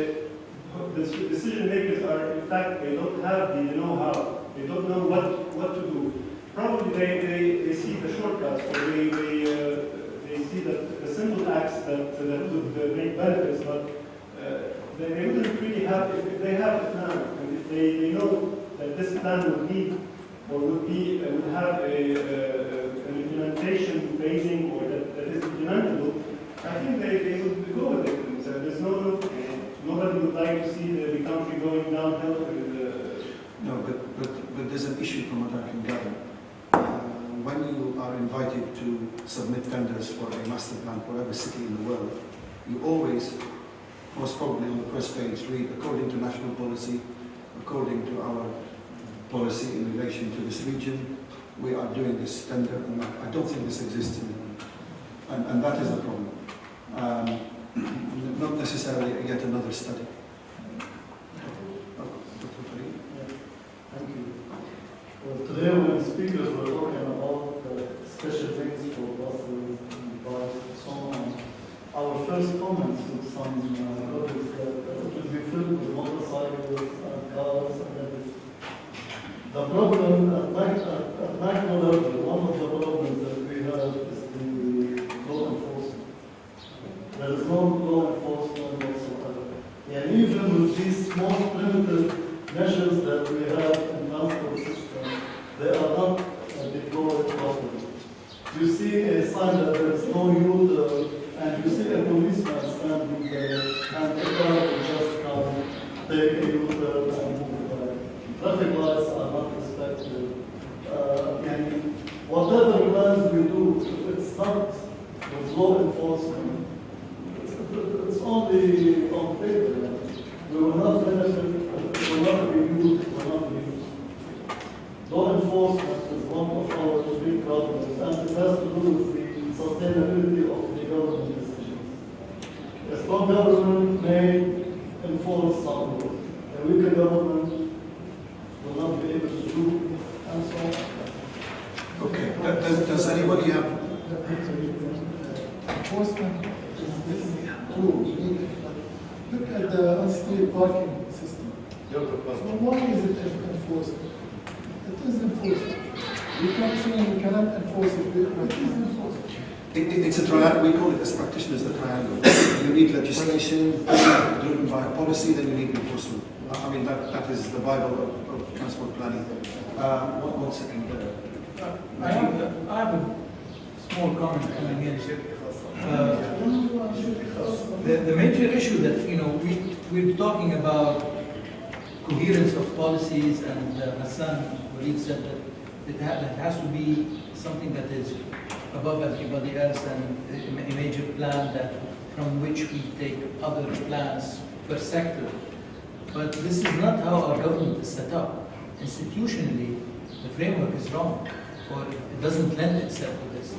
[SPEAKER 11] decision makers are, in fact, they don't have the know-how. They don't know what to do. Probably they see the shortcuts, or they see the simple acts that would make benefits, but they wouldn't really have, if they have a plan, and if they know that this plan would need, or would have an implementation phasing, or that is implementable, I think they would go with it. And so there's nobody would like to see the country going downhill.
[SPEAKER 1] No, but there's an issue from what I can gather. When you are invited to submit tenders for a master plan for every city in the world, you always, most probably on the first page, read according to national policy, according to our policy in relation to this region, we are doing this tender, and I don't think this exists in the, and that is the problem. Not necessarily yet another study.
[SPEAKER 6] Thank you. Well, today when speakers were talking about special things for buses and bars and so on, our first comments with some colleagues that it will be filled with motorcycles and cars and everything. The problem at macro level, one of the problems that we have is the law enforcement. There is no measures that we have in transport system, they are not deployed properly. You see a sign that there is no youth, and you see a policeman standing there, and the car will just come, take a U-turn and move back. Traffic lights are not respected. And whatever plans we do, if it's not with law enforcement, it's only on paper. We will not benefit, will not be used, will not be used. Law enforcement is one of our big problems, and it has to do with the sustainability of the government decisions. A strong government may enforce some laws. A weaker government will not be able to do, and so on.
[SPEAKER 1] Okay, does anybody have?
[SPEAKER 6] Enforcement is true. Look at the on-street parking system. So why is it enforced? It is enforced. You can't say we cannot enforce it, but it is enforced.
[SPEAKER 1] It's a triangle. We call it as practitioners the triangle. You need legislation driven by a policy, then you need enforcement. I mean that is the Bible of transport planning. One second.
[SPEAKER 12] I have a small comment coming in. The major issue that we're talking about coherence of policies, and Hassan Walid said that it has to be something that is above everybody else, and a major plan that from which we take other plans per sector. But this is not how our government is set up. Institutionally, the framework is wrong, or it doesn't lend itself to this.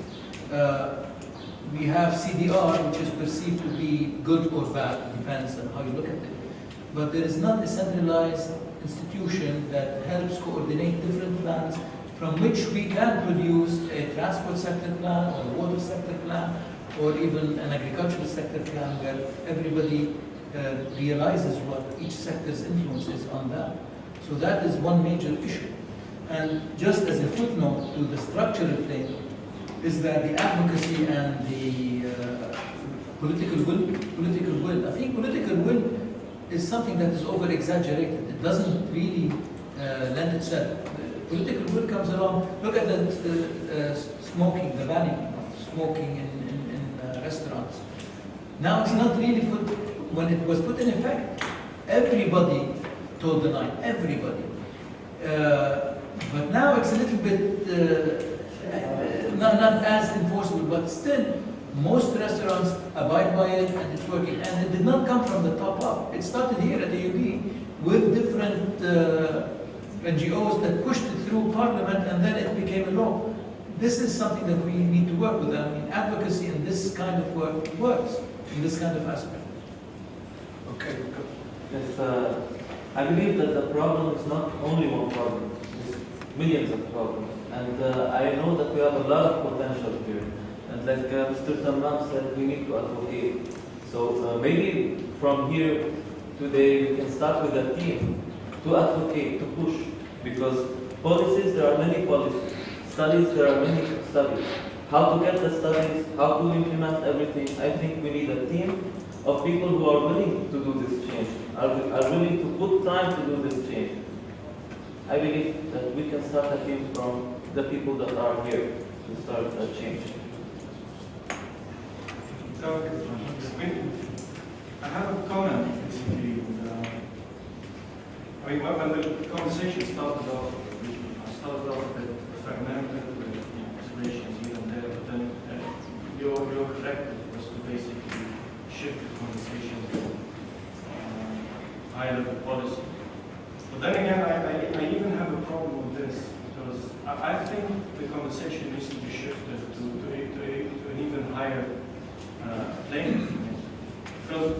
[SPEAKER 12] We have CDR, which is perceived to be good or bad, depends on how you look at it. But there is not a centralized institution that helps coordinate different plans from which we can produce a transport sector plan, or a water sector plan, or even an agricultural sector plan where everybody realizes what each sector's influence is on that. So that is one major issue. And just as a footnote to the structural thing, is that the advocacy and the political will. I think political will is something that is over-exaggerated. It doesn't really lend itself. Political will comes along. Look at the smoking, the banning of smoking in restaurants. Now it's not really put, when it was put in effect, everybody told the line, everybody. But now it's a little bit, not as enforceable, but still, most restaurants abide by it and it's working. And it did not come from the top up. It started here at AUB with different NGOs that pushed it through Parliament, and then it became a law. This is something that we need to work with. I mean, advocacy in this kind of work works in this kind of aspect.
[SPEAKER 1] Okay.
[SPEAKER 13] Yes, I believe that the problem is not only one problem. It's millions of problems. And I know that we have a lot of potential here. And like Mr. Tamam said, we need to advocate. So maybe from here today we can start with a team to advocate, to push. Because policies, there are many policies. Studies, there are many studies. How to get the studies, how to implement everything. I think we need a team of people who are willing to do this change, are willing to put time to do this change. I believe that we can start a team from the people that are here to start a change.
[SPEAKER 14] I have a comment, basically. I mean, when the conversation started off, I started off with fragmented, with observations here and there, but then your objective was to basically shift the conversation to higher level policy. But then again, I even have a problem with this, because I think the conversation needs to be shifted to an even higher plane. Because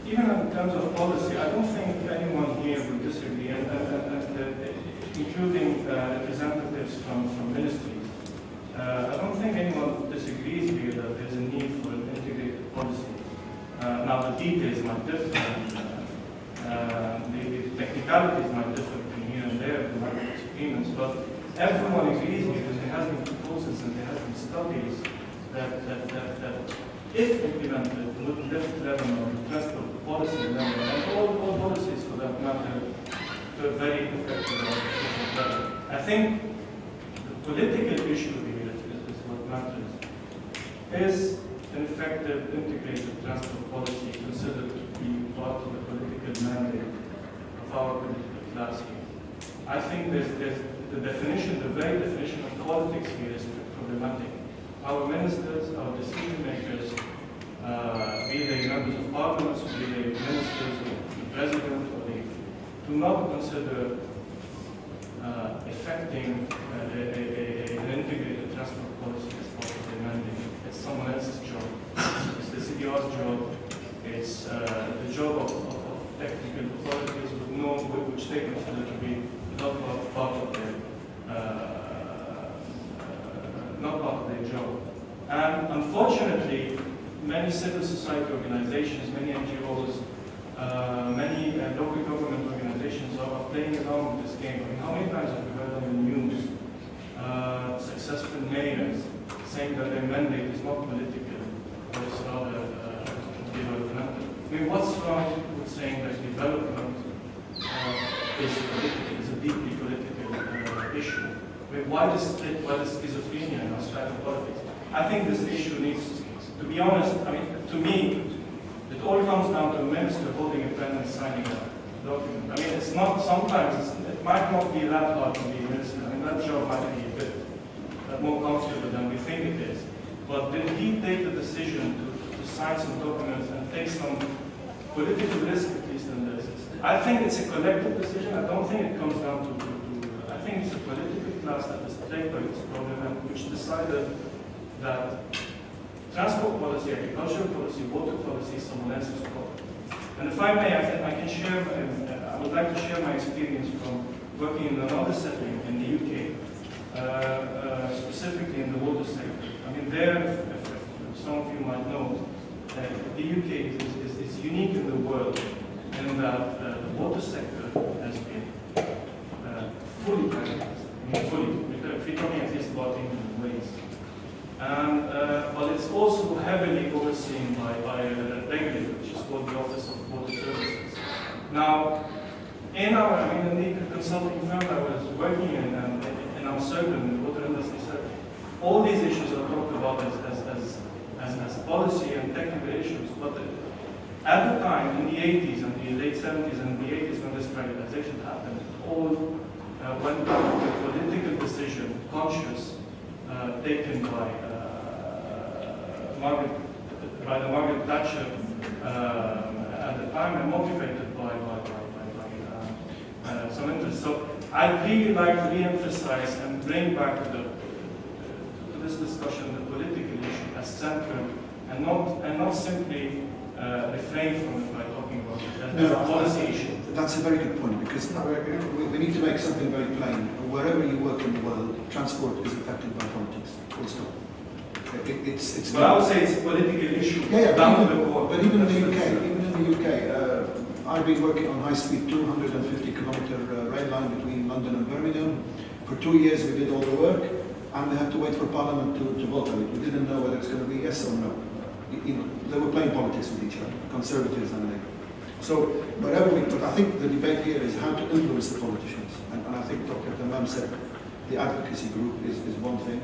[SPEAKER 14] even in terms of policy, I don't think anyone here would disagree, and including representatives from ministries. I don't think anyone disagrees here that there's a need for an integrated policy. Now the details might differ, the technicalities might differ between here and there, there might be disagreements, but everyone agrees because there has been proposals and there has been studies that if implemented, would lift level of transport policy level, and all policies for that matter, to a very effective and efficient level. I think the political issue here is what matters. Is an effective integrated transport policy considered to be part of the political mandate of our political class here? I think there's the definition, the very definition of politics here is problematic. Our ministers, our decision makers, be they members of parliament, be they ministers or the president, or they do not consider effecting an integrated transport policy as part of their mandate. It's someone else's job. It's the CDR's job. It's the job of technical authorities which they consider to be not part of their job. And unfortunately, many civil society organizations, many NGOs, many local government organizations are playing along with this game. I mean, how many times have we heard on the news successful mayors saying that their mandate is not political, but it's rather developmental? I mean, what's wrong with saying that development is political, is a deeply political issue? I mean, why this split, why this schizophrenia in our style of politics? I think this issue needs, to be honest, I mean, to me, it all comes down to a minister holding a pen and signing a document. I mean, it's not, sometimes it might not be that hard to be a minister. I mean, that job might be a bit more comfortable than we think it is. But did he take the decision to sign some documents and take some political risk, at least in this? I think it's a collective decision. I don't think it comes down to I think it's a political class that is plagued by this problem and which decided that transport policy, agricultural policy, water policy is someone else's problem. And if I may, I can share, I would like to share my experience from working in another setting in the UK, specifically in the water sector. I mean, there, if some of you might know, the UK is unique in the world in that the water sector has been fully privatized. I mean, fully. If we're talking at least about England and Wales. And, but it's also heavily overseen by a regulator, which is called the Office of Water Services. Now, in the consulting firm I was working in our circle, in the water industry circle, all these issues are talked about as policy and technical issues. But at the time, in the 80s and the late 70s and the 80s, when this privatization happened, it all went down to a political decision, conscious, taken by the Margaret Thatcher at the time, and motivated by some interest. So I'd really like to re-emphasize and bring back to this discussion the political issue as central, and not simply refrain from it by talking about it as a policy issue.
[SPEAKER 1] That's a very good point, because we need to make something very plain. Wherever you work in the world, transport is affected by politics. Full stop.
[SPEAKER 14] Well, I would say it's a political issue.
[SPEAKER 1] Down to the core. But even in the UK, I've been working on high-speed 250-kilometer rail line between London and Birmingham. For 2 years, we did all the work, and we had to wait for Parliament to vote on it. We didn't know whether it's going to be yes or no. They were playing politics with each other, Conservatives and Labour. So, but I think the debate here is how to influence the politicians. And I think Dr. Tamam said the advocacy group is one thing,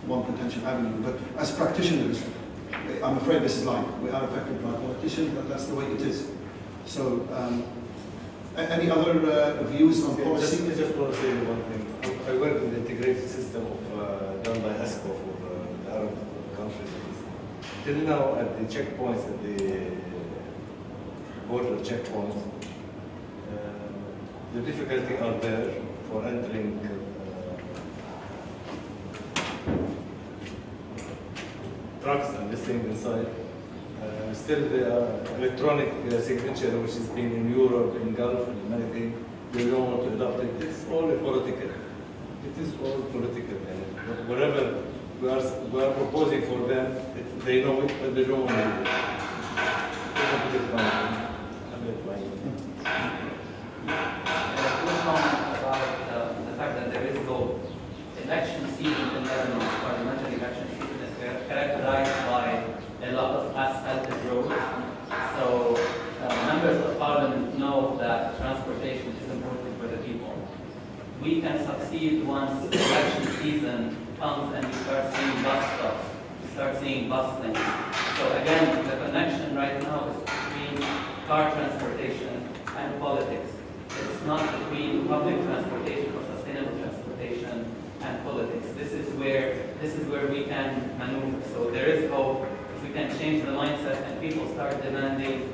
[SPEAKER 1] one potential avenue. But as practitioners, I'm afraid this is life. We are affected by politicians, but that's the way it is. So, any other views on policy?
[SPEAKER 2] I just want to say one thing. I work in the integrated system done by ESCO for the Arab countries. Till now, at the checkpoints, at the border checkpoints, the difficulty are there for entering trucks and this thing inside. Still, the electronic signature, which has been in Europe, in Gulf, and many things, they don't want to adopt it. It's all political. It is all political. And wherever we are proposing for them, they know it, but they don't want to do it.
[SPEAKER 5] One comment about the fact that there is no election season in Lebanon, parliamentary election season is characterized by a lot of asphalted roads. So members of parliament know that transportation is important for the we can succeed once election season comes and we start seeing bus stops, we start seeing bus lanes. So again, the connection right now is between car transportation and politics. It's not between public transportation or sustainable transportation and politics. This is where we can maneuver. So there is hope if we can change the mindset and people start demanding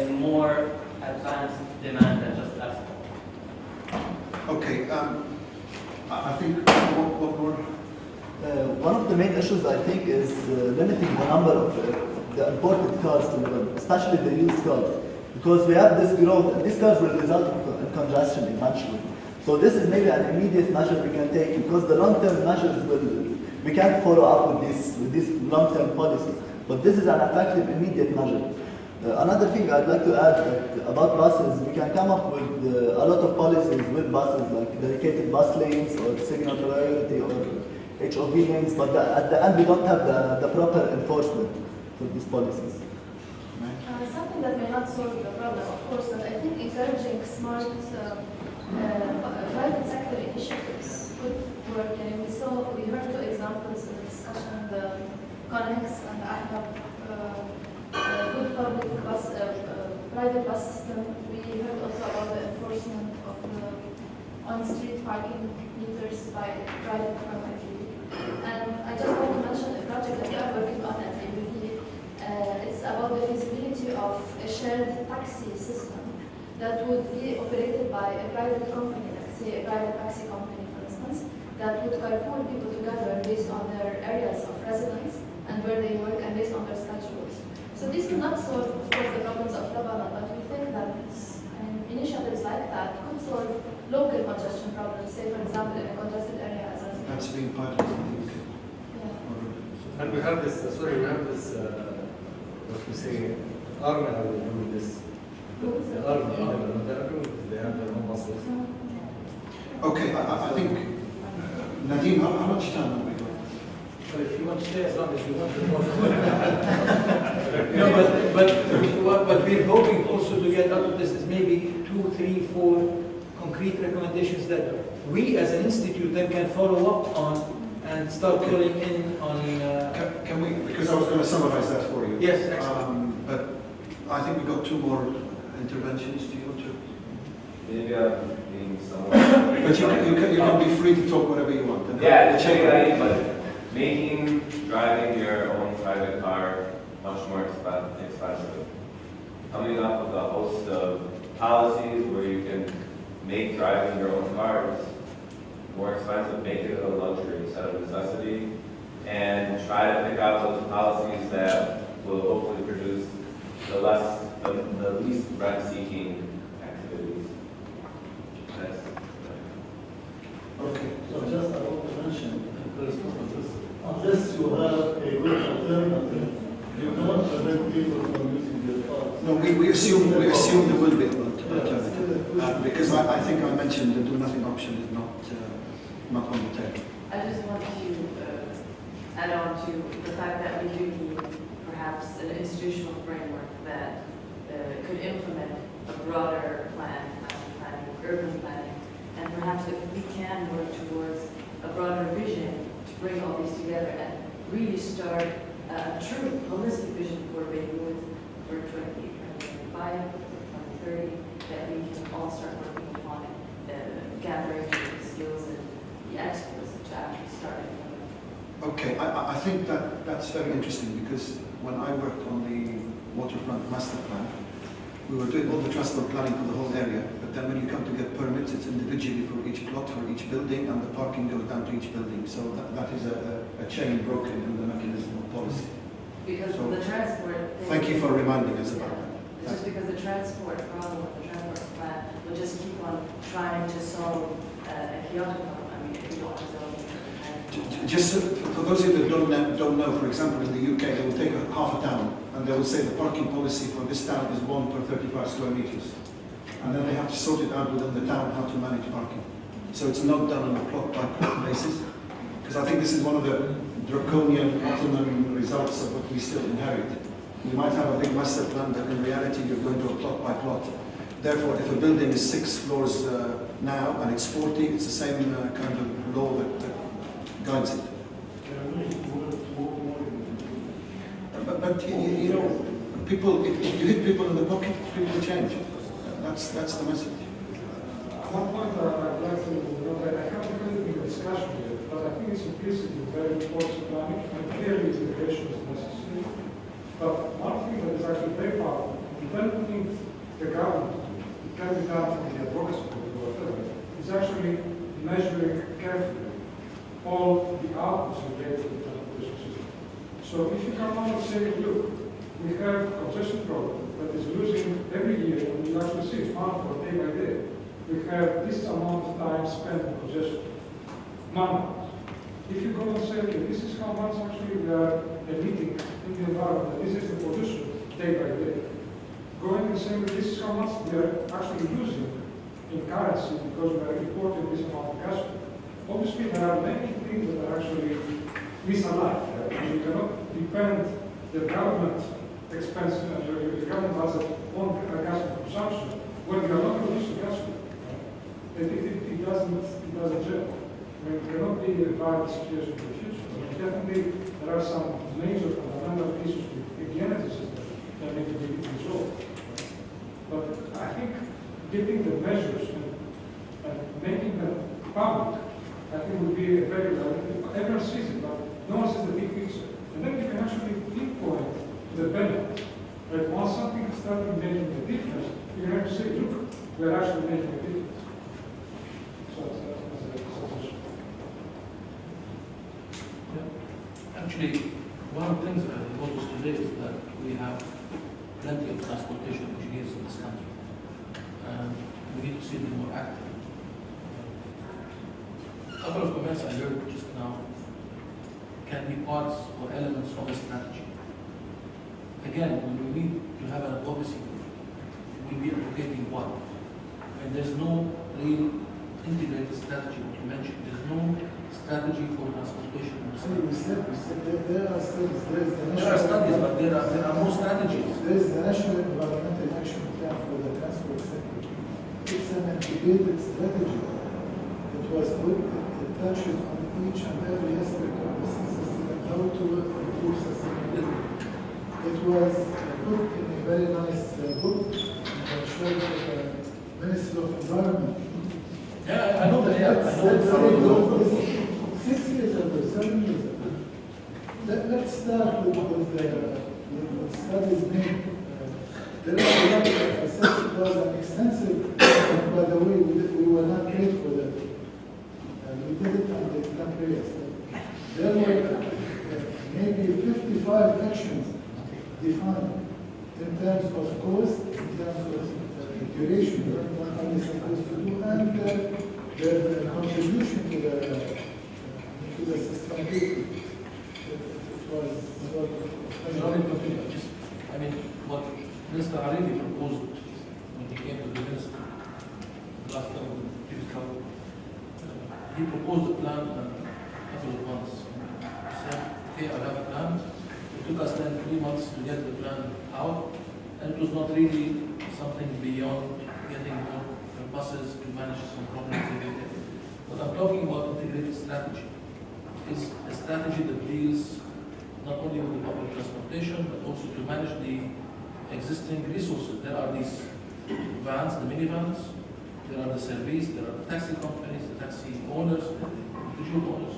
[SPEAKER 5] a more advanced demand than just asphalt.
[SPEAKER 1] Okay, I think one more.
[SPEAKER 15] One of the main issues, I think, is limiting the number of the imported cars to Lebanon, especially the used cars. Because we have this growth, and these cars will result in congestion eventually. So this is maybe an immediate measure we can take, because the long-term measures we can't follow up with this long-term policy. But this is an effective immediate measure. Another thing I'd like to add about buses, we can come up with a lot of policies with buses, like dedicated bus lanes or signal priority or HOV lanes, but at the end we don't have the proper enforcement for these policies.
[SPEAKER 16] Something that may not solve the problem, of course, but I think encouraging smart private sector initiatives could work. And we heard two examples in the discussion, the Connects and the AHAB, good public bus, private bus system. We heard also about the enforcement of the on-street parking meters by private property. And I just want to mention a project that we are working on at ABB. It's about the feasibility of a shared taxi system that would be operated by a private company, like say a private taxi company, for instance, that would carpool people together based on their areas of residence and where they work and based on their schedules. So this will not solve, of course, the problems of Lebanon, but we think that initiatives like that could solve local congestion problems, say, for example, in a congested area as a
[SPEAKER 1] That's being piloted in the UK.
[SPEAKER 16] Yeah.
[SPEAKER 2] And we have this, what we say, army are doing this. The army, they have their own buses.
[SPEAKER 1] Okay, I think, Nadeem, how much time have we got?
[SPEAKER 12] But if you want to stay as long as you want to more. No, but we're hoping also to get out of this is maybe 2, 3, 4 concrete recommendations that we as an institute then can follow up on and start calling in on.
[SPEAKER 1] Can we, because I was going to summarize that for you.
[SPEAKER 12] Yes, excellent.
[SPEAKER 1] But I think we've got 2 more interventions. Do you want to?
[SPEAKER 17] Maybe I'm being somewhat.
[SPEAKER 1] But you can be free to talk whatever you want.
[SPEAKER 17] Yeah, it's really but making driving your own private car much more expensive. Coming up with a host of policies where you can make driving your own cars more expensive, make it a luxury instead of necessity, and try to pick out those policies that will hopefully produce the least rent-seeking activities. That's
[SPEAKER 6] okay. So just I want to mention, unless you have a good alternative, you cannot prevent people from using their cars.
[SPEAKER 1] No, we assume there will be an alternative. Because I think I mentioned the do-nothing option is not on the table.
[SPEAKER 9] I just want to add on to the fact that we do need perhaps an institutional framework that could implement a broader plan, planning, urban planning, and perhaps if we can work towards a broader vision to bring all these together and really start a true holistic vision for Beirut for 2025, 2030, that we can all start working upon it, gathering the skills and the experts to actually start it.
[SPEAKER 1] Okay, I think that's very interesting because when I worked on the waterfront master plan, we were doing all the transport planning for the whole area, but then when you come to get permits, it's individually for each plot, for each building, and the parking goes down to each building. So that is a chain broken in the mechanism of policy.
[SPEAKER 9] Because
[SPEAKER 1] so
[SPEAKER 9] the transport...
[SPEAKER 1] Thank you for reminding us about that.
[SPEAKER 9] It's just because the transport problem with the transport plan will just keep on trying to solve a Kyoto problem. I mean, if you don't resolve it.
[SPEAKER 1] Just for those of you that don't know, for example, in the UK, they will take half a town and they will say the parking policy for this town is 1 per 35 square meters. And then they have to sort it out within the town how to manage parking. So it's not done on a plot-by-plot basis. Because I think this is one of the draconian Ottoman results of what we still inherit. You might have a big master plan, but in reality you're going to a plot-by-plot. Therefore, if a building is 6 floors now and it's 40, it's the same kind of law that guides it. But you know, people, if you hit people in the pocket, people change. That's the message.
[SPEAKER 18] One point I'd like to note that I haven't really been discussion here, but I think it's implicitly very important planning, and clearly integration is necessary. But one thing that is actually very powerful, developing the government, it can be done from the advocacy group or whatever, is actually measuring carefully all the outputs related to the transportation system. So if you come out and say, look, we have a congestion problem that is losing every year, and you actually see it month or day by day. We have this amount of time spent on congestion, man-hours. If you go and say, okay, this is how much actually we are emitting in the environment, this is the pollution day by day. Going and saying this is how much we are actually losing in currency because we are importing this amount of gas. Obviously, there are many things that are actually misaligned. You cannot depend the government expenses and the government budget on gas consumption when you are not producing gas. It doesn't gel. I mean, it cannot be a viable situation in the future. I mean, definitely, there are some major fundamental issues with the energy system that need to be resolved. But I think getting the measures and making them public, I think would be a very good. Everyone sees it, but no one sees the big picture. And then you can actually pinpoint the benefits. Like once something is starting making a difference, you have to say, look, we're actually making a difference. So that's a suggestion.
[SPEAKER 10] Actually, one of the things that I noticed today is that we have plenty of transportation engineers in this country. And we need to see them more active. A couple of comments I heard just now can be parts or elements of a strategy. Again, when we need to have an advocacy group, we'll be advocating what? And there's no real integrated strategy, what you mentioned. There's no strategy for transportation.
[SPEAKER 6] We said there are studies.
[SPEAKER 10] There are studies, but there are no strategies.
[SPEAKER 6] There is the National Environmental Action Plan for the transport sector. It's an integrated strategy. It was put, it touches on each and every aspect of the system and how to improve sustainability. It was put in a very nice book that shows the Ministry of Environment.
[SPEAKER 10] Yeah, I know that. Yeah, I know that.
[SPEAKER 6] 6 years ago, 7 years ago. Let's start with the studies made. There was a lot of research. It was an extensive, and by the way, we were not paid for that. We did it and they did not pay us. There were maybe 55 actions defined in terms of cost, in terms of duration, what are we supposed to do, and their contribution to the sustainability. It was sort of...
[SPEAKER 10] I mean, what Mr. Arifi proposed when he came to the ministry last time, he proposed a plan a couple of months. He said, okay, I have a plan. It took us then 3 months to get the plan out, and it was not really something beyond getting more buses to manage some problems every day. But I'm talking about integrated strategy. It's a strategy that deals not only with the public transportation, but also to manage the existing resources. There are these vans, the minivans, there are the service, there are the taxi companies, the taxi owners, the individual owners.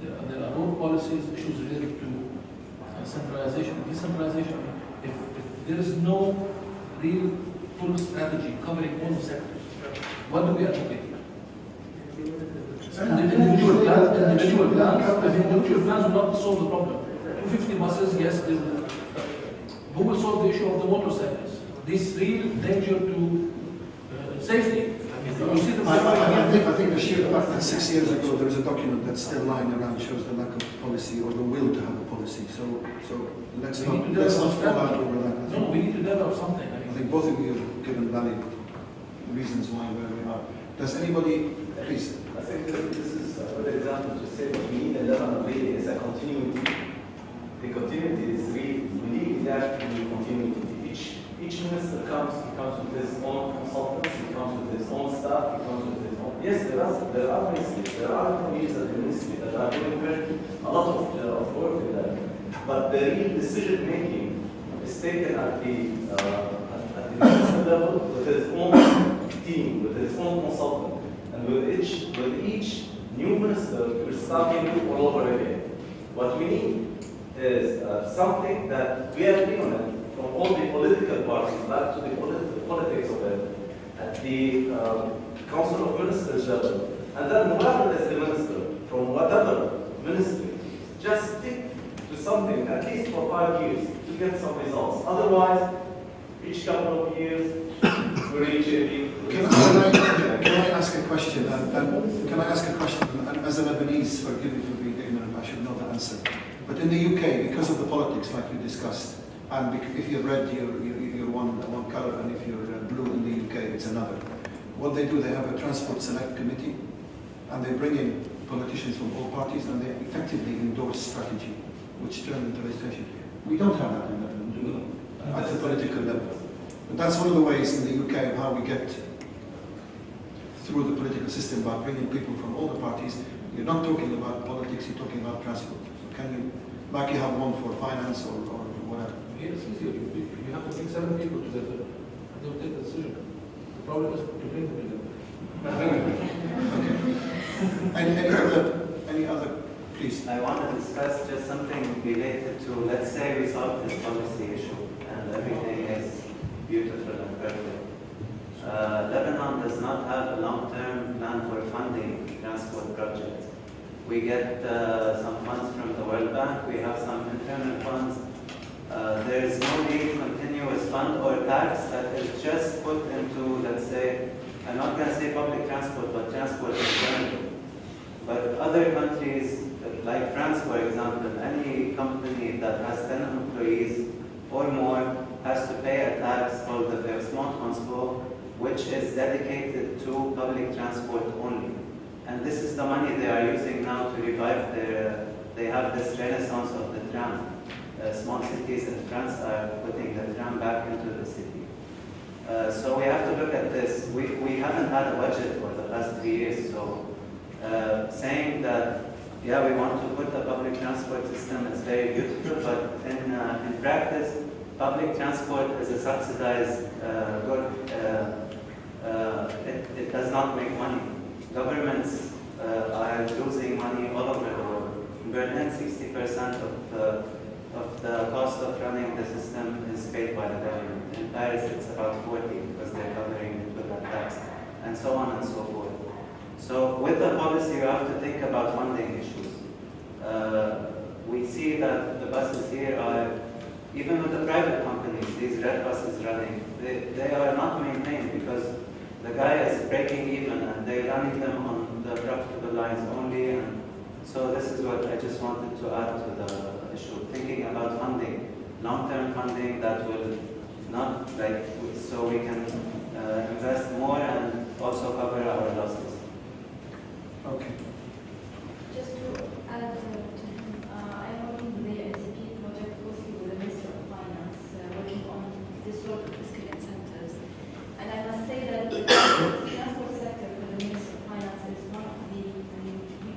[SPEAKER 10] There are road policies, issues related to centralization, decentralization. If there is no real full strategy covering all the sectors, what do we advocate? Individual plans will not solve the problem. 250 buses, yes, they will. Who will solve the issue of the motorcycles? This real danger to safety.
[SPEAKER 1] I think the sheer fact that 6 years ago there is a document that's still lying around shows the lack of policy or the will to have a policy. So let's not fall out over that.
[SPEAKER 10] No, we need to develop something.
[SPEAKER 1] I think both of you have given valid reasons why where we are. Does anybody, please?
[SPEAKER 19] I think this is a good example to say what we need in Lebanon really is a continuity. The continuity is really, we need that continuity. each minister comes with his own consultants, he comes with his own staff, he comes with his own. Yes, there are ministries, there are employees at the ministry that are doing a lot of work with that. But the real decision making is taken at the minister level with his own team, with his own consultant, and with each new minister, we're starting all over again. What we need is something that we agree on it from all the political parties, back to the politics of it, at the Council of Ministers level, and then whoever is the minister, from whatever ministry, just stick to something at least for 5 years to get some results. Otherwise, each couple of years, we reach a
[SPEAKER 1] Can I ask a question? Can I ask a question? And as a Lebanese, forgive me for being ignorant, I should know the answer. But in the UK, because of the politics like you discussed, and if you're red, you're one color, and if you're blue in the UK, it's another. What they do, they have a transport select committee, and they bring in politicians from all parties, and they effectively endorse strategy, which turn into legislation. We don't have that in Lebanon, do we? At the political level. But that's one of the ways in the UK of how we get through the political system, by bringing people from all the parties. You're not talking about politics, you're talking about transport. So can you, like you have one for finance or whatever?
[SPEAKER 10] Here it's easier. You have to bring 7 people to the they'll take the decision. The problem is to bring them in.
[SPEAKER 1] Any other, please?
[SPEAKER 20] I want to discuss just something related to, let's say we solve this policy issue and everything is beautiful and perfect. Lebanon does not have a long-term plan for funding transport projects. We get some funds from the World Bank, we have some internal funds. There is no real continuous fund or tax that is just put into, let's say, I'm not going to say public transport, but transport in general. But other countries, like France, for example, any company that has 10 employees or more has to pay a tax called the versement transport, which is dedicated to public transport only. And this is the money they are using now to revive they have this renaissance of the tram. Small cities in France are putting the tram back into the city. So we have to look at this. We haven't had a budget for the past 3 years, so saying that, yeah, we want to put a public transport system is very beautiful, but in practice, public transport is a subsidized good. It does not make money. Governments are losing money all over the world. In Berlin, 60% of the cost of running the system is paid by the government. In Paris, it's about 40% because they're covering it with a tax, and so on and so forth. So with the policy, you have to think about funding issues. We see that the buses here are, even with the private companies, these red buses running, they are not maintained because the guy is breaking even and they're running them on the profitable lines only. And so this is what I just wanted to add to the issue. Thinking about funding, long-term funding that will not, like, so we can invest more and also cover our losses.
[SPEAKER 1] Okay.
[SPEAKER 16] Just to add to him, I'm working with the NTP project closely with the Minister of Finance, working on this sort of fiscal incentives. And I must say that the transport sector for the Minister of Finance is one of the,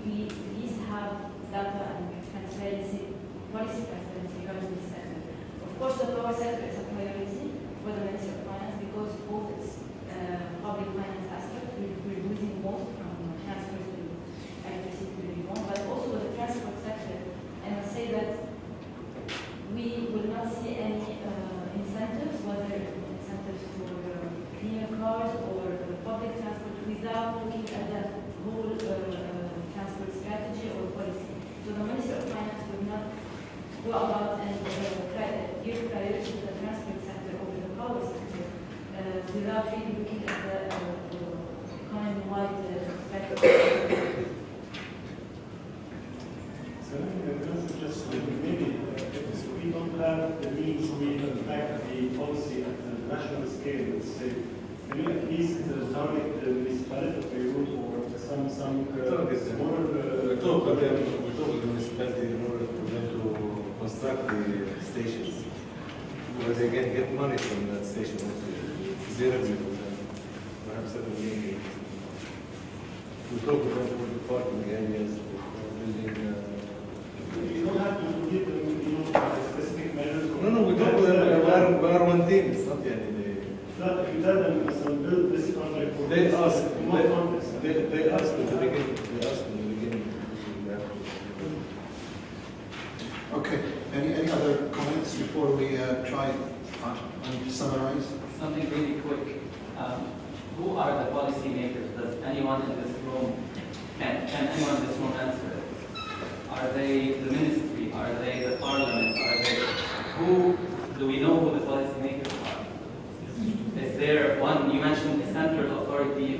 [SPEAKER 16] we at least have data and transparency, policy transparency regarding this sector. Of course, the power sector is a priority for the Minister of Finance because both its public finance aspect, we're losing most from transfers to electricity, but also the transport sector. And I say that we will not see any incentives, whether incentives for cleaner cars or public transport, without looking at the whole transport strategy or policy. So the Minister of Finance will not go about and give priority to the transport sector over the power sector without really looking at the economy-wide perspective.
[SPEAKER 11] So just maybe if we don't have the means to impact the policy at the national scale, let's say, maybe at least target the municipality of Beirut or some smaller.
[SPEAKER 2] We talk with the municipality in order for them to construct the stations. where they get money from that station also. Zero perhaps 7 million. We talk about the parking areas, building.
[SPEAKER 11] You don't have to give them, specific measures.
[SPEAKER 2] No, we talk about them. We are one team. It's not any.
[SPEAKER 11] No, if you tell them build this project,
[SPEAKER 2] they ask.
[SPEAKER 11] They
[SPEAKER 2] ask in the beginning. They ask in the beginning.
[SPEAKER 1] Okay. Any other comments before we try and summarize?
[SPEAKER 5] Something really quick. Who are the policy makers? Does anyone in this room, can anyone in this room answer it? Are they the ministry? Are they the parliament? Do we know who the policy makers are? Is there one, you mentioned a central authority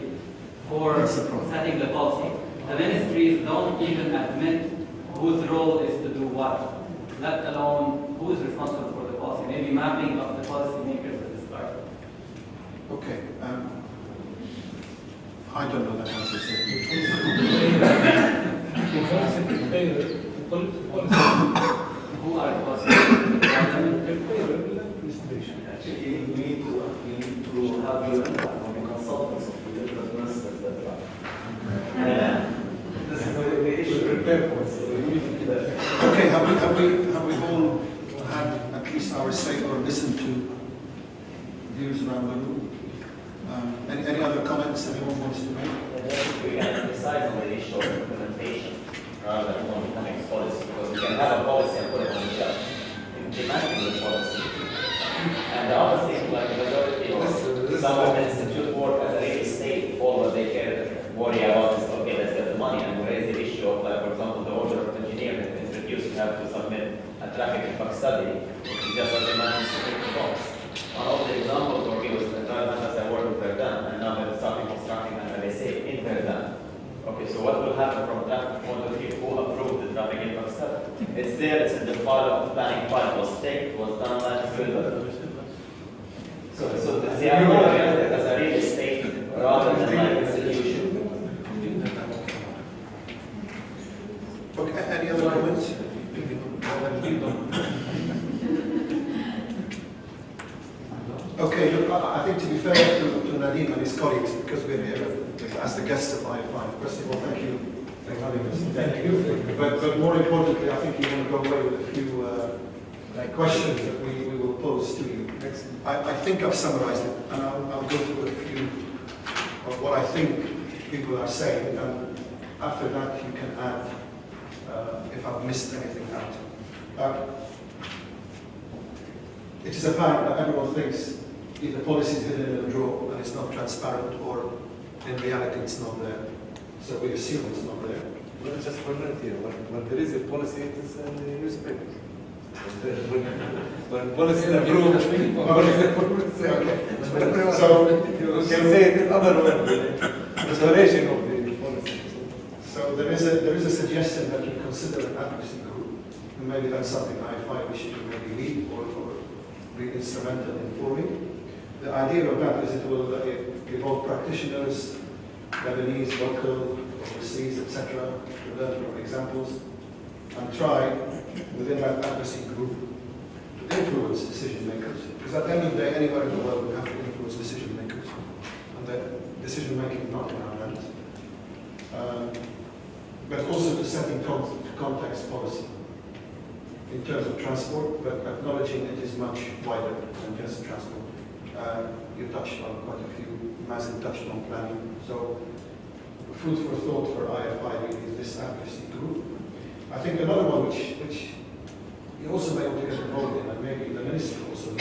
[SPEAKER 5] for setting the policy. The ministries don't even admit whose role is to do what, let alone who is responsible for the policy. Maybe mapping of the policy makers at the start.
[SPEAKER 1] Okay. I don't know that answer.
[SPEAKER 5] Who are the policy makers?
[SPEAKER 19] Actually, we need to have you on the consultants of the different ministers that are. This is the issue. Prepare for it.
[SPEAKER 1] Okay, have we all had at least our say or listened to views around the room? Any other comments anyone wants to make?
[SPEAKER 19] We can decide on the issue of implementation rather than on having policy, because we can have a policy and put it on the shelf. Implementing the policy. And the other thing, like the majority of some of the institute work as a real estate, all what they worry about is, okay, let's get the money, and we raise the issue of, like, for example, the order of engineering that is introduced, you have to submit a traffic impact study, which is just recommends to tick the box. One of the examples where we was the trial as I work with Verdun, and now they're starting constructing an LSA in Verdun. Okay, so what will happen from a traffic point of view? Who approved the traffic impact study? It's there, it's in the file of the planning file, was taken, was done last year. So the idea as a real estate rather than like institution.
[SPEAKER 1] Okay, any other comments? Okay, look, I think to be fair to Nadim and his colleagues, because we're here as the guests of IFI, first of all, thank you for having us. Thank you. But more importantly, I think you want to go away with a few questions that we will pose to you. I think I've summarized it, and I'll go through a few of what I think people are saying, and after that you can add if I've missed anything out. It is apparent that everyone thinks either policy is hidden in a drawer and it's not transparent, or in reality it's not there. So we assume it's not there.
[SPEAKER 2] Well, just one minute here. When there is a policy, it is in the newspaper. When policy is approved, so you can say it in other words, restoration of the policy.
[SPEAKER 1] So there is a suggestion that you consider an advocacy group, and maybe that's something I find we should maybe lead or be instrumental in forming. The idea of that is it will involve practitioners, Lebanese, local, overseas, etc., to learn from examples, and try within that advocacy group to influence decision makers. Because at the end of the day, anywhere in the world we have to influence decision makers, and that decision making is not in our hands. But also to set in context policy in terms of transport, but acknowledging it is much wider than just transport. You touched on quite a few, Mazen touched on planning. So food for thought for IFI really is this advocacy group. I think another one which you also may want to get involved in, and maybe the minister also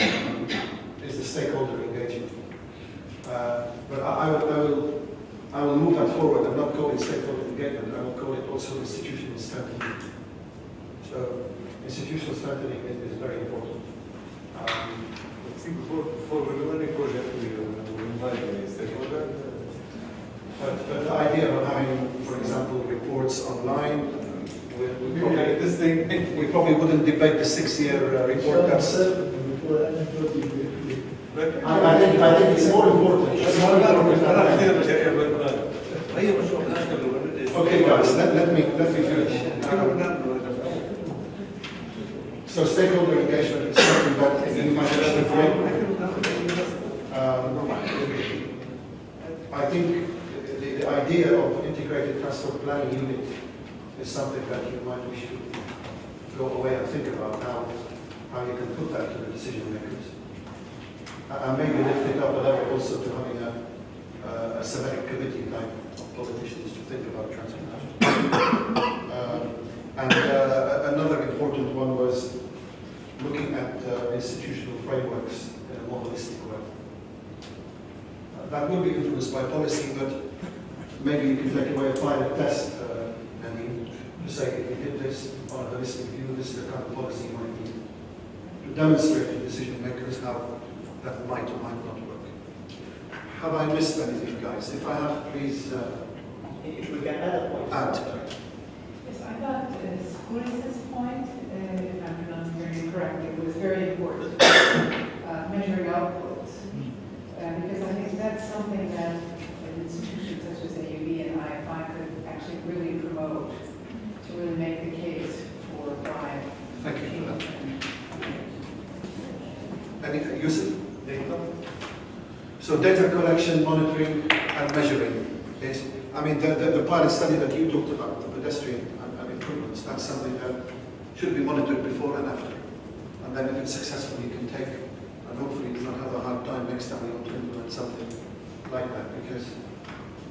[SPEAKER 1] is the stakeholder engagement. But I will move that forward and not call it stakeholder engagement. I will call it also institutional strengthening. So institutional strengthening is very important.
[SPEAKER 2] Let's see, before we do any project, we invite the stakeholder.
[SPEAKER 1] But the idea of having, for example, reports online, we probably wouldn't debate the 6-year report. That's, I think it's more important. Okay, guys, let me finish. So stakeholder engagement is something that you might the idea of integrated transport planning unit is something that you might wish to go away and think about how you can put that to the decision makers. And maybe lift it up a level also to having a select committee type of politicians to think about transportation. And another important one was looking at institutional frameworks in a more holistic way. That will be influenced by policy, but maybe you can take away a pilot test, and to say if you did this on a holistic view, this is the kind of policy you might need to demonstrate to decision makers how that might or might not work. Have I missed anything, guys? If I have, please
[SPEAKER 19] if we can add a point.
[SPEAKER 21] Yes, I thought School's point, if I'm pronouncing it correctly, was very important. Measuring outputs. Because I think that's something that an institution such as AUB and IFI could actually really promote to really make the case for why.
[SPEAKER 1] Thank you for that. Anything, Yusuf? Data? So data collection, monitoring, and measuring is, I mean, the pilot study that you talked about, the pedestrian and improvements, that's something that should be monitored before and after. And then if it's successful, you can take, and hopefully you don't have a hard time next time you want to implement something like that, because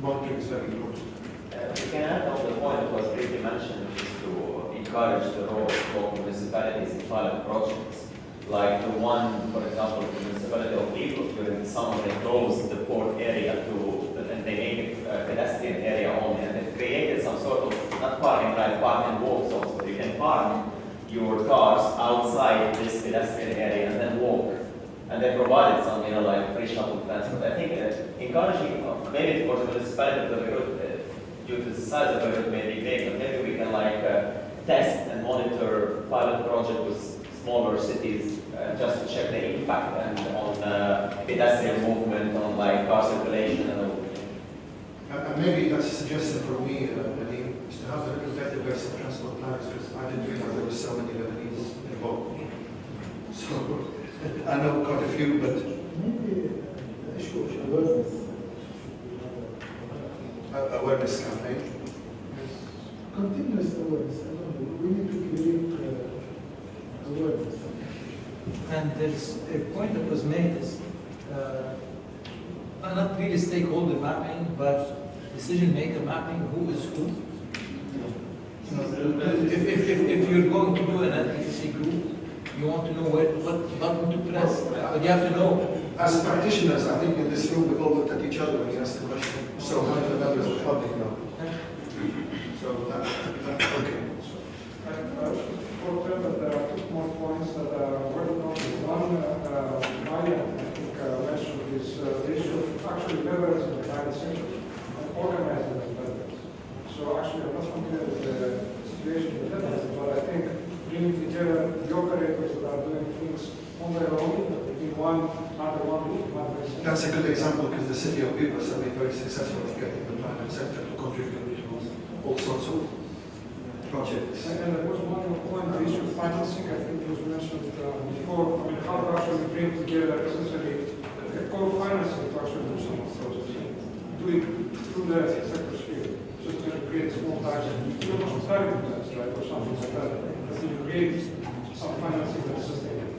[SPEAKER 1] monitoring is very important.
[SPEAKER 19] We can add on the point that was briefly mentioned, which is to encourage the role of local municipalities in pilot projects. Like the one, for example, the municipality of Beirut, where in summer they closed the port area and they made it a pedestrian area only, and they created some sort of, not parking, right, park and walk zones, where you can park your cars outside this pedestrian area and then walk. And they provided some, like free shuttle transport. I think encouraging, maybe for the municipality of Beirut, due to the size of Beirut may be big, but maybe we can test and monitor pilot project with smaller cities just to check the impact and on pedestrian movement, on car circulation and all.
[SPEAKER 1] And maybe that's a suggestion for me, Nadeem, is to have the database of transport planners, because I didn't realize there were so many Lebanese involved. So I know quite a few, but
[SPEAKER 6] maybe the issue of awareness.
[SPEAKER 1] Awareness campaign.
[SPEAKER 6] Continuous awareness. I don't know. We need to create awareness.
[SPEAKER 12] And there's a point that was made is not really stakeholder mapping, but decision maker mapping, who is who. If you're going to do an advocacy group, you want to know what button to press, but you have to know.
[SPEAKER 1] As practitioners, I think in this room we all looked at each other when you asked the question. So how do the members of the public know? So that's okay.
[SPEAKER 18] For there are 2 more points that are worth noting. One, Maya, I think, mentioned is the issue of actually leverage in the private sector and organizing those leverage. So actually, I'm not familiar with the situation in the Netherlands, but I think bringing together the operators that are doing things on their own, in one, under one roof,
[SPEAKER 1] that's a good example, because the city of Beirut has been very successful in getting the private sector to contribute to all sorts of projects.
[SPEAKER 18] And there was one more point, the issue of financing, I think it was mentioned before. I mean, how to actually bring together essentially a core financing to actually do some of those projects. Do it through the sector sphere. Just to create small types of private plans, right, or something like that. But you create some financing that is sustainable.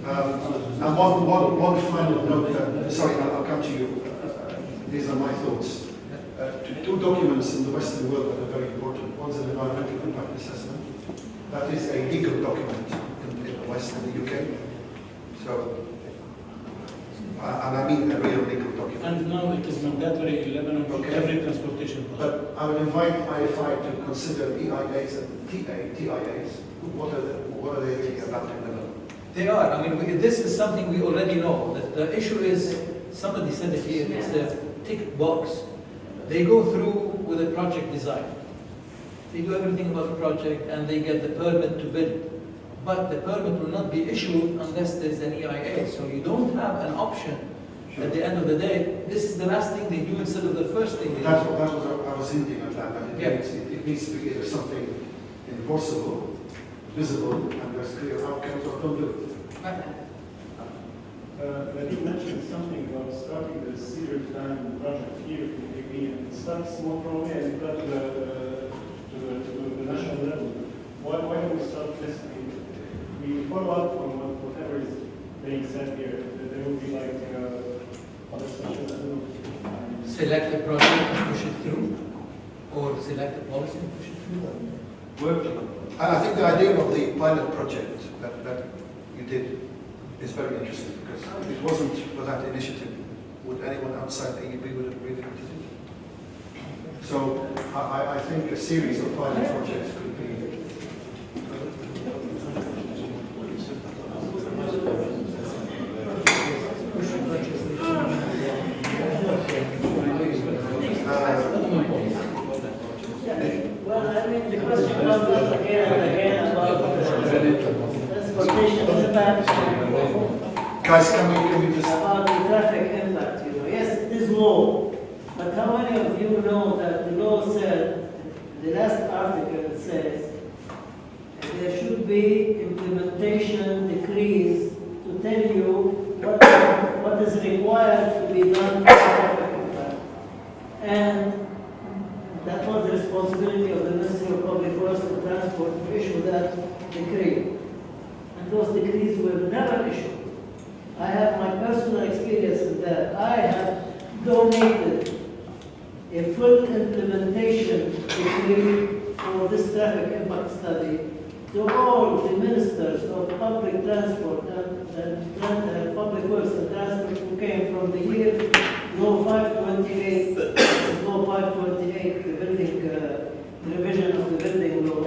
[SPEAKER 1] And one final note, sorry, I'll come to you. These are my thoughts. 2 documents in the Western world that are very important. One's an environmental impact assessment. That is a legal document in the West, in the UK. So, and I mean a real legal document.
[SPEAKER 7] And now it is mandatory in Lebanon for every transportation project.
[SPEAKER 1] But I would invite IFI to consider EIAs and TIAs. What are they really about in Lebanon?
[SPEAKER 12] They are. I mean, this is something we already know. The issue is, somebody said it here, it's a tick box. They go through with a project design. They do everything about the project and they get the permit to build. But the permit will not be issued unless there's an EIA. So you don't have an option at the end of the day. This is the last thing they do instead of the first thing they do.
[SPEAKER 1] That's what I was hinting at that. It needs to be something enforceable, visible, and there's clear outcomes of don't do it.
[SPEAKER 11] that you mentioned something about starting the serial plan project here in the UAE, and it starts more probably and it got to the national level. Why don't we start this? We follow up on whatever is being said here. There will be like other sessions.
[SPEAKER 12] Select a project and push it through, or select a policy and push it through.
[SPEAKER 1] I think the idea of the pilot project that you did is very interesting, because if it wasn't for that initiative, would anyone outside the EIB would have really wanted it? So I think a series of pilot projects could be.
[SPEAKER 4] Well, I mean, the question comes up again and again about transportation impact.
[SPEAKER 1] Guys, can we just...
[SPEAKER 4] About the traffic impact, you know. Yes, it is low. But how many of you know that the law said, the last article it says, there should be implementation decrees to tell you what is required to be done for traffic impact. And that was the responsibility of the Ministry of Public Works and Transport to issue that decree. And those decrees were never issued. I have my personal experience in that. I have donated a full implementation decree for this traffic impact study to all the ministers of public transport and public works and transport who came from the year Law 528, Law 528, the building revision of the building law.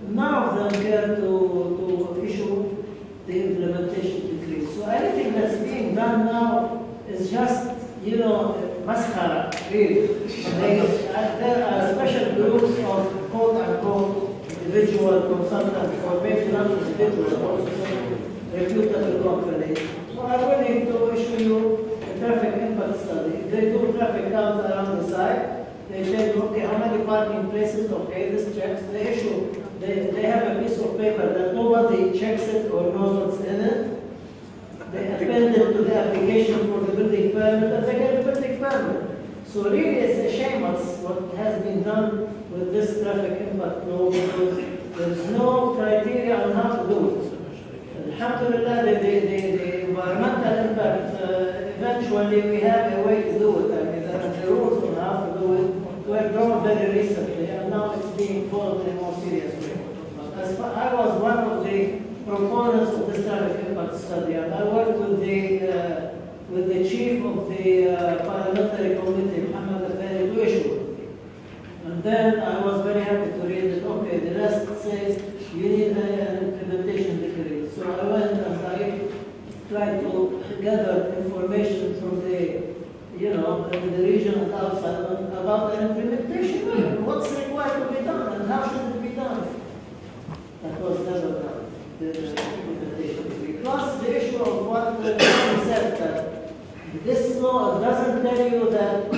[SPEAKER 4] None of them cared to issue the implementation decree. So anything that's being done now is just, you know, mascara, really. There are special groups of quote-unquote individual consultants, or maybe not individuals, also reputable companies, who are willing to issue you a traffic impact study. If they do traffic counts around the site, they tell you, okay, how many parking places, okay, this checks, they issue. They have a piece of paper that nobody checks it or knows what's in it. They append it to the application for the building permit, and they get a building permit. So really, it's a shame what has been done with this traffic impact law, because there's no criteria on how to do it. Alhamdulillah, the environmental impact, eventually we have a way to do it. I mean, there are the rules on how to do it were drawn very recently, and now it's being followed in a more serious way. I was one of the proponents of this traffic impact study, and I worked with the chief of the parliamentary committee, Muhammad Al-Thani, to issue it. And then I was very happy to read that, okay, the rest says you need an implementation decree. So I went and I tried to gather information from the, you know, in the region and outside about the implementation. What's required to be done and how should it be done? That was never done, the implementation decree. Plus the issue of what the government said, that this law doesn't tell you that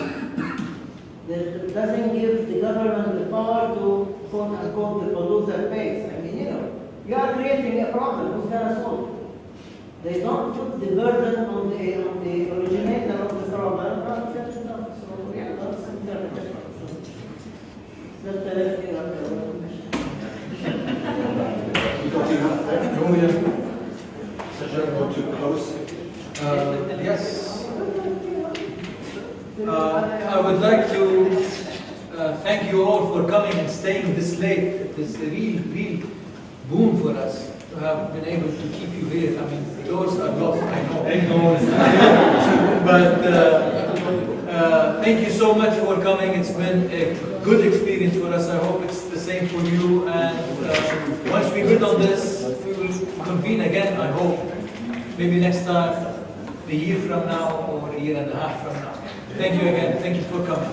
[SPEAKER 4] it doesn't give the government the power to quote unquote the polluter pays. I mean, you know, you are creating a problem. Who's going to solve it? They don't put the burden on the originator of the problem, but get it done. So yeah, that's interpretation. That's the left thing on the
[SPEAKER 1] We got enough there. Want to close?
[SPEAKER 12] Yes. I would like to thank you all for coming and staying this late. It is a real boon for us to have been able to keep you here. I mean, the doors are locked, I know. But thank you so much for coming. It's been a good experience for us. I hope it's the same for you. And once we're good on this, we will convene again, I hope. Maybe next time, a year from now or a year and a half from now. Thank you again. Thank you for coming.